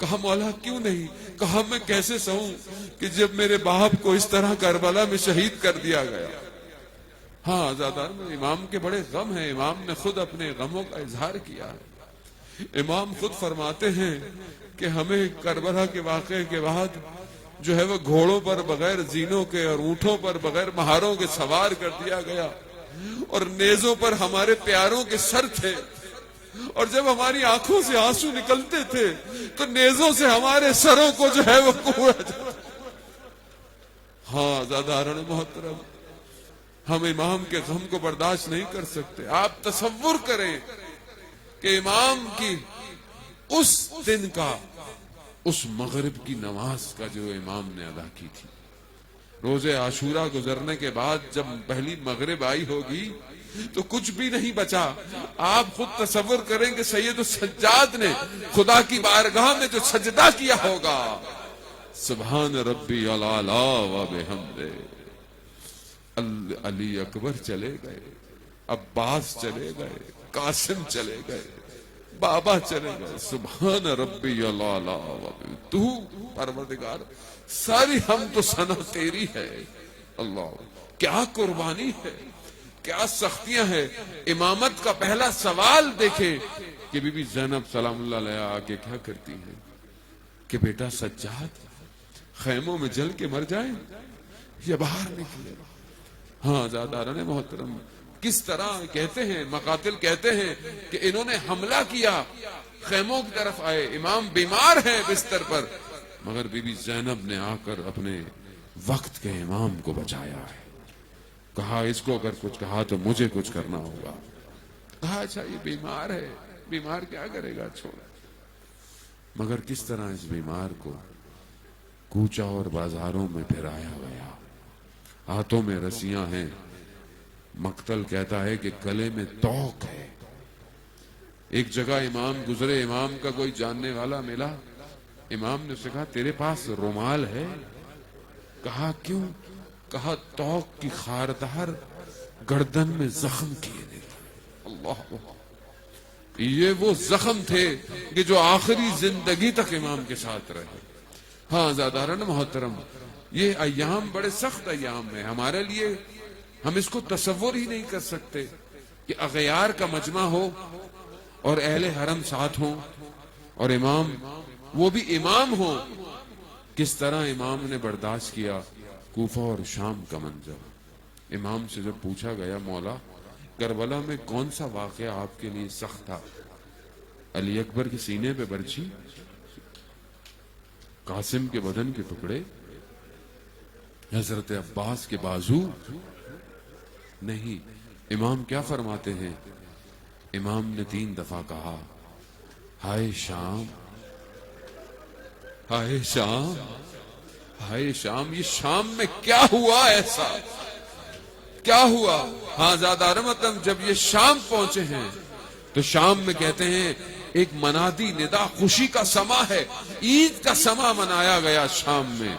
کہا مولا کیوں نہیں؟ کہا میں کیسے سہوں کہ جب میرے باپ کو اس طرح کربلا میں شہید کر دیا گیا۔ ہاں آزادار میں امام کے بڑے غم ہیں، امام نے خود اپنے غموں کا اظہار کیا ہے۔ امام خود فرماتے ہیں کہ ہمیں کربلا کے واقعے کے بعد جو ہے وہ گھوڑوں پر بغیر زینوں کے اور اونٹوں پر بغیر مہاروں کے سوار کر دیا گیا، اور نیزوں پر ہمارے پیاروں کے سر تھے، اور جب ہماری آنکھوں سے آنسو نکلتے تھے تو نیزوں سے ہمارے سروں کو جو ہے وہ کوڑا جاتا۔ ہاں زادارن محترم، ہم امام کے غم کو برداشت نہیں کر سکتے۔ آپ تصور کریں کہ امام کی اس دن کا، اس مغرب کی نماز کا جو امام نے ادا کی تھی، روز عاشورہ گزرنے کے بعد جب پہلی مغرب آئی ہوگی تو کچھ بھی نہیں بچا۔ آپ خود تصور کریں کہ سید السجاد نے خدا کی بارگاہ میں جو سجدہ کیا ہوگا، سبحان ربی العلا و بحمدہ۔ علی اکبر چلے گئے، عباس چلے گئے، قاسم چلے گئے، بابا چلے گئے، سبحان ربی العلا و بحمدہ۔ تو پروردگار ساری حمد تو ثنا تیری ہے۔ اللہ، کیا قربانی ہے، کیا سختیاں ہیں۔ امامت کا پہلا سوال دیکھیں کہ بی بی زینب سلام اللہ علیہ آگے کیا کرتی ہیں کہ بیٹا سجاد خیموں میں جل کے مر جائیں یا باہر نکلے۔ ہاں زاداران محترم، کس طرح کہتے ہیں مقاتل کہتے ہیں کہ انہوں نے حملہ کیا، خیموں کی طرف آئے، امام بیمار ہیں بستر پر، مگر بی بی زینب نے آ کر اپنے وقت کے امام کو بچایا ہے۔ کہا اس کو اگر کچھ کہا تو مجھے کچھ کرنا ہوگا۔ کہا اچھا یہ بیمار ہے، بیمار کیا کرے گا، چھوڑا۔ مگر کس طرح اس بیمار کو کوچا اور بازاروں میں پھرایا گیا، ہاتھوں میں رسیاں ہیں، مقتل کہتا ہے کہ گلے میں توق ہے۔ ایک جگہ امام گزرے، امام کا کوئی جاننے والا ملا، امام نے اسے کہا تیرے پاس رومال ہے؟ کہا کیوں؟ کہا توق کی خاردار گردن میں زخم کیے دیتا۔ اللہ، یہ وہ زخم تھے کہ جو آخری زندگی تک امام کے ساتھ رہے۔ ہاں زاداران محترم، یہ ایام بڑے سخت ایام ہیں ہمارے لیے، ہم اس کو تصور ہی نہیں کر سکتے کہ اغیار کا مجمع ہو اور اہل حرم ساتھ ہوں اور امام، وہ بھی امام ہو۔ کس طرح امام نے برداشت کیا کوفہ اور شام کا منظر۔ امام سے جب پوچھا گیا مولا کربلا میں کون سا واقعہ آپ کے لیے سخت تھا؟ علی اکبر کے سینے پہ برچھی، قاسم کے بدن کے ٹکڑے، حضرت عباس کے بازو؟ نہیں، امام کیا فرماتے ہیں؟ امام نے 3 دفعہ کہا ہائے شام، ہائے شام، ہائے شام۔ یہ شام میں کیا ہوا ایسا، کیا ہوا؟ ہاں زادہ رحمتم، جب یہ شام پہنچے ہیں تو شام میں کہتے ہیں ایک منادی ندا، خوشی کا سما ہے، عید کا سما منایا گیا شام میں.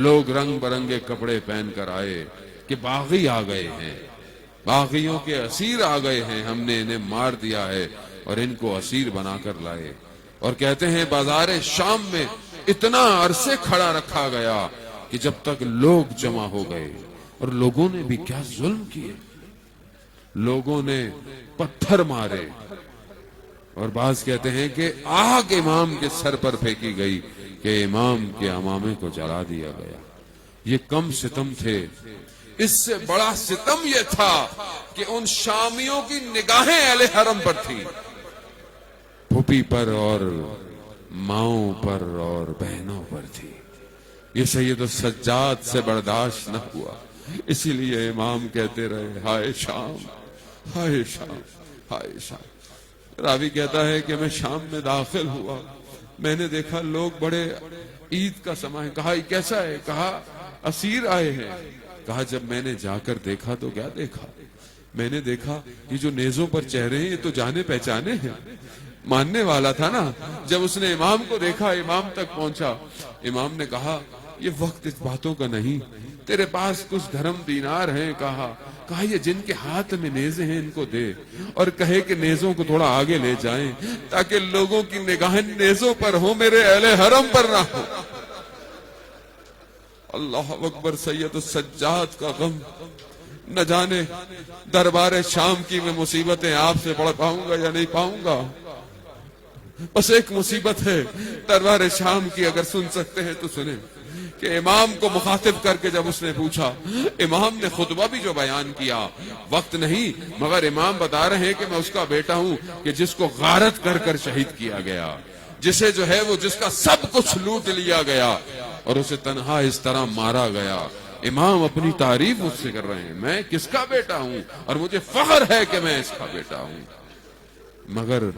لوگ رنگ برنگے کپڑے پہن کر آئے کہ باغی آ گئے ہیں، باغیوں کے اسیر آ گئے ہیں، ہم نے انہیں مار دیا ہے اور ان کو اسیر بنا کر لائے. اور کہتے ہیں بازار شام میں اتنا عرصے کھڑا رکھا گیا کہ جب تک لوگ جمع ہو گئے. اور لوگوں نے بھی کیا ظلم کیے، لوگوں نے پتھر مارے، اور بعض کہتے ہیں کہ آگ امام کے سر پر پھینکی گئی کہ امام کے امامے کو جلا دیا گیا. یہ کم ستم تھے. اس سے بڑا ستم یہ تھا کہ ان شامیوں کی نگاہیں اہل حرم پر تھی، پھوپھی پر اور ماؤں پر اور بہنوں پر تھی. یہ سید السجاد سے برداشت نہ ہوا، اسی لیے امام کہتے رہے ہائے شام، ہائے شام، ہائے شام. راوی کہتا ہے کہ میں شام میں داخل ہوا، میں نے دیکھا لوگ بڑے عید کا سما ہے. کہا یہ کیسا ہے؟ کہا اسیر آئے ہیں. کہا جب میں نے جا کر دیکھا تو کیا دیکھا؟ میں نے دیکھا یہ جو نیزوں پر چہرے ہیں یہ تو جانے پہچانے ہیں. ماننے والا تھا نا. جب اس نے امام کو دیکھا، امام تک پہنچا، امام نے کہا یہ وقت اس باتوں کا نہیں، تیرے پاس کچھ دھرم دینار ہیں. کہا یہ جن کے ہاتھ میں نیزے ہیں ان کو دے، اور کہے کہ نیزوں کو تھوڑا آگے لے جائیں تاکہ لوگوں کی نگاہیں نیزوں پر ہو، میرے اہل حرم پر نہ ہو. اللہ اکبر. سید السجاد کا غم، نہ جانے دربار شام کی میں مصیبتیں آپ سے پڑھ پاؤں گا یا نہیں پاؤں گا. بس ایک مصیبت ہے دربار شام کی، اگر سن سکتے ہیں تو سنیں. کہ امام کو مخاطب کر کے جب اس نے پوچھا، امام نے خطبہ بھی جو بیان کیا، وقت نہیں مگر امام بتا رہے ہیں کہ میں اس کا بیٹا ہوں کہ جس کو غارت کر کر شہید کیا گیا، جسے جو ہے وہ جس کا سب کچھ لوٹ لیا گیا اور اسے تنہا اس طرح مارا گیا. امام اپنی تعریف مجھ سے کر رہے ہیں، میں کس کا بیٹا ہوں اور مجھے فخر ہے کہ میں اس کا بیٹا ہوں. مگر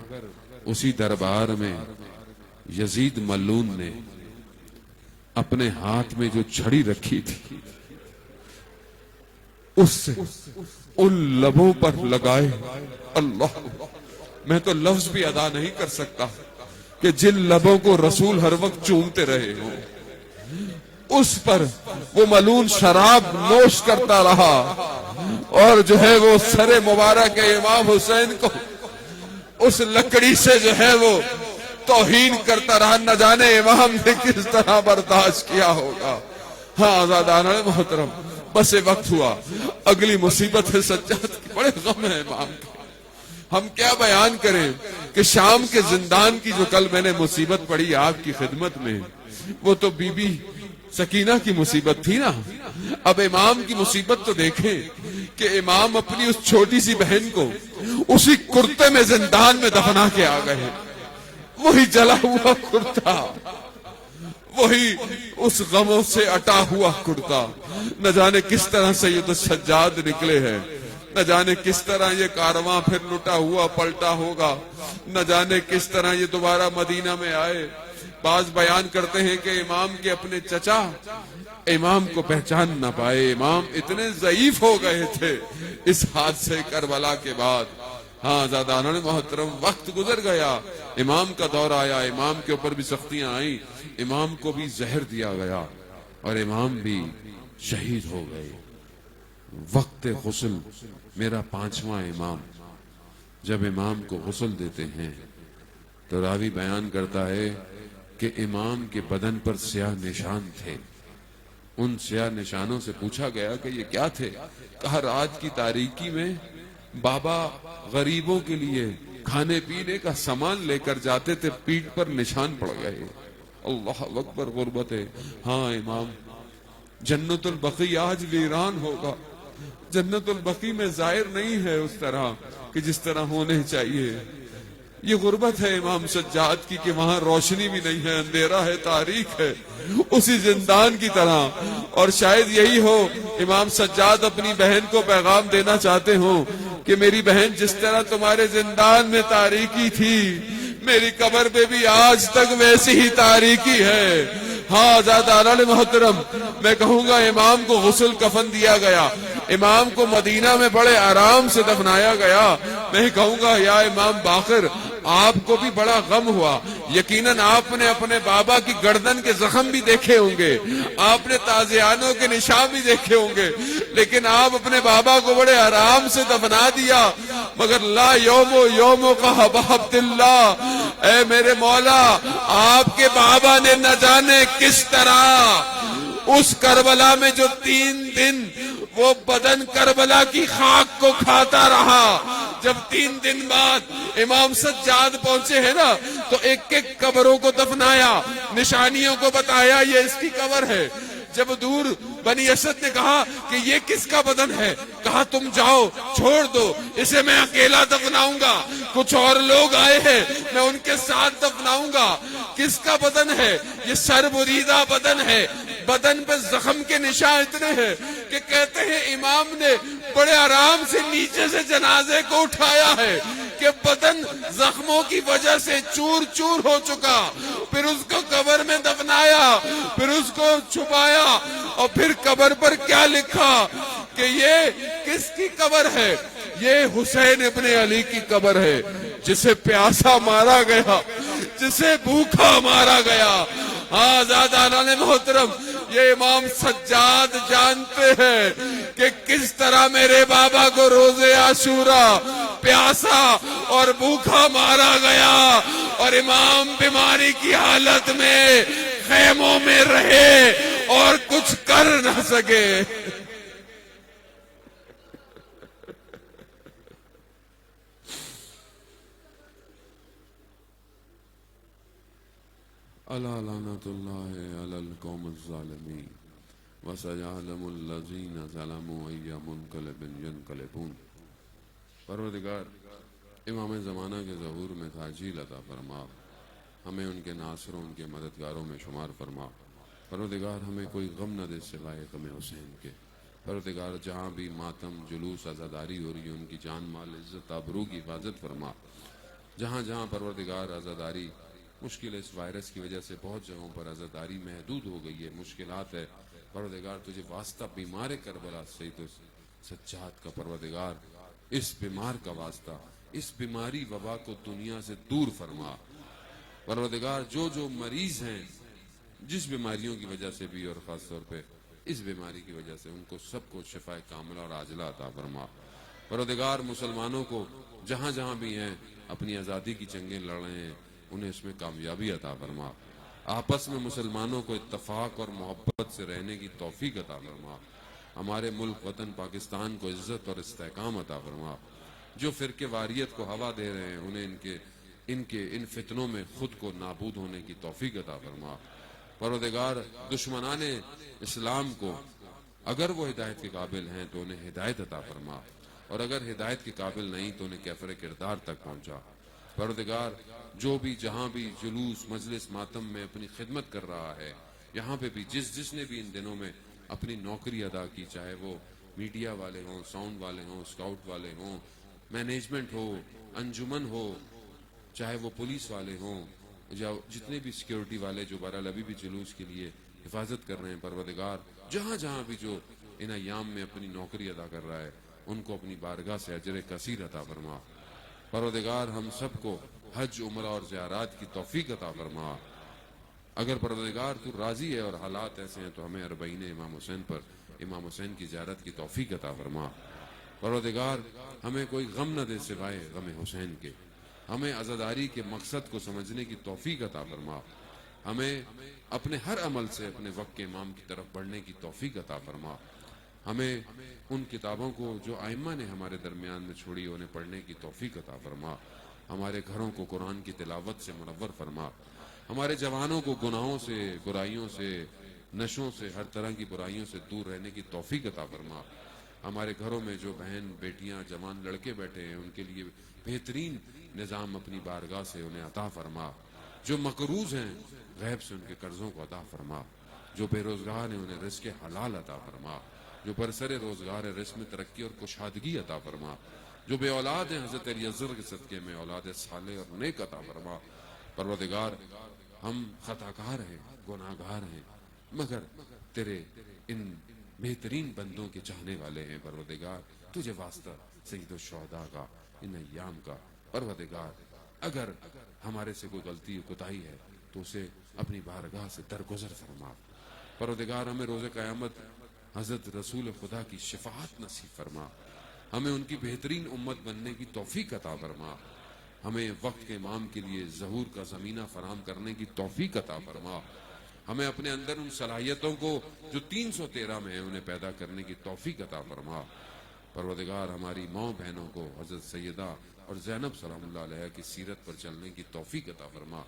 اسی دربار میں یزید ملعون نے اپنے ہاتھ میں جو چھڑی رکھی تھی اس سے ان لبوں پر لگائے. اللہ، میں تو لفظ بھی ادا نہیں کر سکتا کہ جن لبوں کو رسول ہر وقت چومتے رہے ہوں، اس پر وہ ملعون شراب نوش کرتا رہا اور جو ہے وہ سر مبارک امام حسین کو اس لکڑی سے جو ہے وہ توہین کرتا رہا. نہ جانے امام نے کس طرح برداشت کیا ہوگا. ہاں آزادان محترم، بس وقت ہوا. اگلی مصیبت ہے سجاد کی، بڑے غم ہے امام کے. ہم کیا بیان کریں کہ شام کے زندان کی جو کل میں نے مصیبت پڑھی آپ کی خدمت میں، وہ تو بی بی سکینہ کی مصیبت تھی نا. اب امام کی مصیبت تو دیکھیں کہ امام اپنی اس چھوٹی سی بہن کو اسی کرتے میں زندان میں دفنا کے آ گئے. وہی جلا ہوا کرتا، وہی اس غموں سے اٹا ہوا کرتا. نہ جانے کس طرح سید السجاد نکلے ہیں، نہ جانے کس طرح یہ کارواں پھر لٹا ہوا پلٹا ہوگا، نہ جانے کس طرح یہ دوبارہ مدینہ میں آئے. بعض بیان کرتے ہیں کہ امام کے اپنے چچا امام کو پہچان نہ پائے. امام اتنے ضعیف ہو گئے تھے اس حادثے کربلا کے بعد. ہاں زادان محترم، وقت گزر گیا، امام کا دور آیا، امام کے اوپر بھی سختیاں آئیں، امام کو بھی زہر دیا گیا اور امام بھی شہید ہو گئے. وقت غسل میرا 5واں امام، جب امام کو غسل دیتے ہیں تو راوی بیان کرتا ہے کہ امام کے بدن پر سیاہ نشان تھے. ان سیاہ نشانوں سے پوچھا گیا کہ یہ کیا تھے؟ کہا رات کی تاریکی میں بابا غریبوں کے لیے کھانے پینے کا سامان لے کر جاتے تھے، پیٹھ پر نشان پڑ گئے. اللہ اکبر، غربت ہے. ہاں امام، جنت البقیع آج ویران ہوگا. جنت البقیع میں ظاہر نہیں ہے اس طرح کہ جس طرح ہونے چاہیے. یہ غربت ہے امام سجاد کی کہ وہاں روشنی بھی نہیں ہے، اندھیرا ہے، تاریک ہے، اسی زندان کی طرح. اور شاید یہی ہو امام سجاد اپنی بہن کو پیغام دینا چاہتے ہوں کہ میری بہن جس طرح تمہارے زندان میں تاریکی تھی، میری قبر پہ بھی آج تک ویسی ہی تاریکی ہے. ہاں آزادان محترم، میں کہوں گا امام کو غسل کفن دیا گیا، امام کو مدینہ میں بڑے آرام سے دفنایا گیا. میں کہوں گا یا امام باقر، آپ کو بھی بڑا غم ہوا. یقیناً آپ نے اپنے بابا کی گردن کے زخم بھی دیکھے ہوں گے, آپ نے تازیانوں کے نشان بھی دیکھے ہوں گے, لیکن آپ اپنے بابا کو بڑے آرام سے دفنا دیا. مگر لا یومو کا حباب اللہ, اے میرے مولا, آپ کے بابا نے نہ جانے کس طرح اس کربلا میں جو 3 دن وہ بدن کربلا کی خاک کو کھاتا رہا. جب 3 دن بعد امام سجاد پہنچے ہیں نا, تو ایک ایک قبروں کو دفنایا, نشانیوں کو بتایا یہ اس کی قبر ہے. جب دور بنی اسد نے کہا کہ یہ کس کا بدن ہے, کہا تم جاؤ, چھوڑ دو, اسے میں اکیلا دفناؤں گا, کچھ اور لوگ آئے ہیں میں ان کے ساتھ دفناؤں گا. کس کا بدن ہے؟ یہ سر بریدہ بدن ہے. بدن پہ زخم کے نشان اتنے ہیں کہ کہتے ہیں امام نے بڑے آرام سے نیچے سے جنازے کو اٹھایا ہے کہ بدن زخموں کی وجہ سے چور چور ہو چکا. پھر اس کو قبر میں دفنایا, پھر اس کو چھپایا, اور پھر قبر پر کیا لکھا کہ یہ کس کی قبر ہے؟ یہ حسین ابن علی کی قبر ہے, جسے پیاسا مارا گیا, جسے بھوکا مارا گیا. ہاں زیادہ محترم, یہ امام سجاد جانتے ہیں کہ کس طرح میرے بابا کو روزے عاشورہ پیاسا اور بھوکا مارا گیا, اور امام بیماری کی حالت میں خیموں میں رہے اور کچھ کر نہ سکے. الا لعنت اللہ علی القوم الظالمین وسیعلم الذین ظلموا ای منقلب ینقلبون. پروردگار امام زمانہ کے ظہور میں تاجیل عطا فرما, ہمیں ان کے ناصروں ان کے مددگاروں میں شمار فرما. پروردگار ہمیں کوئی غم نہ دے سوائے غم حسین کے. پروردگار جہاں بھی ماتم جلوس عزاداری ہو رہی ہے ان کی جان مال عزت آبرو کی حفاظت فرما. جہاں جہاں پروردگار عزاداری مشکل اس وائرس کی وجہ سے بہت جگہوں پر عزاداری محدود ہو گئی ہے, مشکلات ہے, پروردگار تجھے واسطہ بیمار کربلا سید سجاد کا پروردگار اس بیمار کا واسطہ, اس بیماری وبا کو دنیا سے دور فرما. پروردگار جو جو مریض ہیں جس بیماریوں کی وجہ سے بھی, اور خاص طور پہ اس بیماری کی وجہ سے, ان کو سب کو شفا کاملہ اور عاجلہ عطا فرما. پروردگار مسلمانوں کو جہاں جہاں بھی ہیں اپنی آزادی کی جنگیں لڑ رہے ہیں انہیں اس میں کامیابی عطا فرما. آپس میں مسلمانوں کو اتفاق اور محبت سے رہنے کی توفیق عطا فرما. ہمارے ملک وطن پاکستان کو عزت اور استحکام عطا فرما. جو فرقے واریت کو ہوا دے رہے ہیں انہیں ان فتنوں میں خود کو نابود ہونے کی توفیق عطا فرما. پروردگار دشمنان اسلام کو اگر وہ ہدایت کے قابل ہیں تو انہیں ہدایت عطا فرما, اور اگر ہدایت کے قابل نہیں تو انہیں کیفر کردار تک پہنچا. پروردگار جو بھی جہاں بھی جلوس مجلس ماتم میں اپنی خدمت کر رہا ہے, یہاں پہ بھی جس نے بھی ان دنوں میں اپنی نوکری ادا کی, چاہے وہ میڈیا والے ہوں, ساؤنڈ والے ہوں, اسکاؤٹ والے ہوں, مینجمنٹ ہو, انجمن ہو, چاہے وہ پولیس والے ہوں, یا جتنے بھی سیکیورٹی والے جو بہرحال ابھی بھی جلوس کے لیے حفاظت کر رہے ہیں, پروردگار جہاں جہاں بھی جو ان ایام میں اپنی نوکری ادا کر رہا ہے ان کو اپنی بارگاہ سے اجر کثیر عطا فرما. پروردگار ہم سب کو حج عمرہ اور زیارات کی توفیق عطا فرما. اگر پروردگار تو راضی ہے اور حالات ایسے ہیں تو ہمیں اربعین امام حسین پر امام حسین کی زیارت کی توفیق عطا فرما. پروردگار ہمیں کوئی غم نہ دے سوائے غم حسین کے. ہمیں عزاداری کے مقصد کو سمجھنے کی توفیق عطا فرما. ہمیں اپنے ہر عمل سے اپنے وقت کے امام کی طرف بڑھنے کی توفیق عطا فرما. ہمیں ان کتابوں کو جو ائمہ نے ہمارے درمیان میں چھوڑی انہیں پڑھنے کی توفیق عطا فرما. ہمارے گھروں کو قرآن کی تلاوت سے منور فرما. ہمارے جوانوں کو گناہوں سے, برائیوں سے, نشوں سے, ہر طرح کی برائیوں سے دور رہنے کی توفیق عطا فرما. ہمارے گھروں میں جو بہن بیٹیاں جوان لڑکے بیٹھے ہیں ان کے لیے بہترین نظام اپنی بارگاہ سے انہیں عطا فرما. جو مقروض ہیں غیب سے ان کے قرضوں کو عطا فرما. جو بے روزگار ہیں انہیں رزق حلال عطا فرما. جو برسر روزگار ہے رزق میں ترقی اور کشادگی عطا فرما. جو بے اولاد ہیں حضرت علیزر کے صدقے میں اولاد صالح اور نیک عطا فرما. پروردگار ہم خطاکار ہیں, گناہگار ہیں, مگر تیرے ان بہترین بندوں کے چاہنے والے ہیں. پروردگار تجھے واسطہ سید الشہداء کا, ان ایام کا, پروردگار اگر ہمارے سے کوئی غلطی یا کوتاہی ہے تو اسے اپنی بارگاہ سے درگزر فرما۔ پروردگار ہمیں روز قیامت حضرت رسول خدا کی شفاعت نصیب فرما، ہمیں ان کی بہترین امت بننے کی توفیق عطا فرما، ہمیں وقت کے امام کے لیے ظہور کا زمینہ فراہم کرنے کی توفیق عطا فرما، ہمیں اپنے اندر ان صلاحیتوں کو جو 313 میں ہیں انہیں پیدا کرنے کی توفیق عطا فرما۔ پروردگار ہماری ماں بہنوں کو حضرت سیدہ اور زینب سلام اللہ علیہ کی سیرت پر چلنے کی توفیق عطا فرما،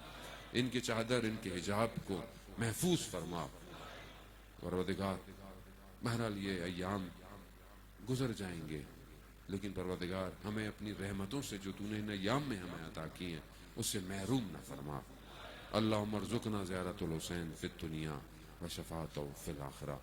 ان کے چادر ان کے حجاب کو محفوظ فرما۔ پروردگار بہرحال یہ ایام گزر جائیں گے، لیکن پروردگار ہمیں اپنی رحمتوں سے جو تو نے ان ایام میں ہمیں عطا کی ہیں اس سے محروم نہ فرما۔ اللہم ارزقنا زیارت الحسین فی الدنیا و شفاعتہ فی الآخرہ۔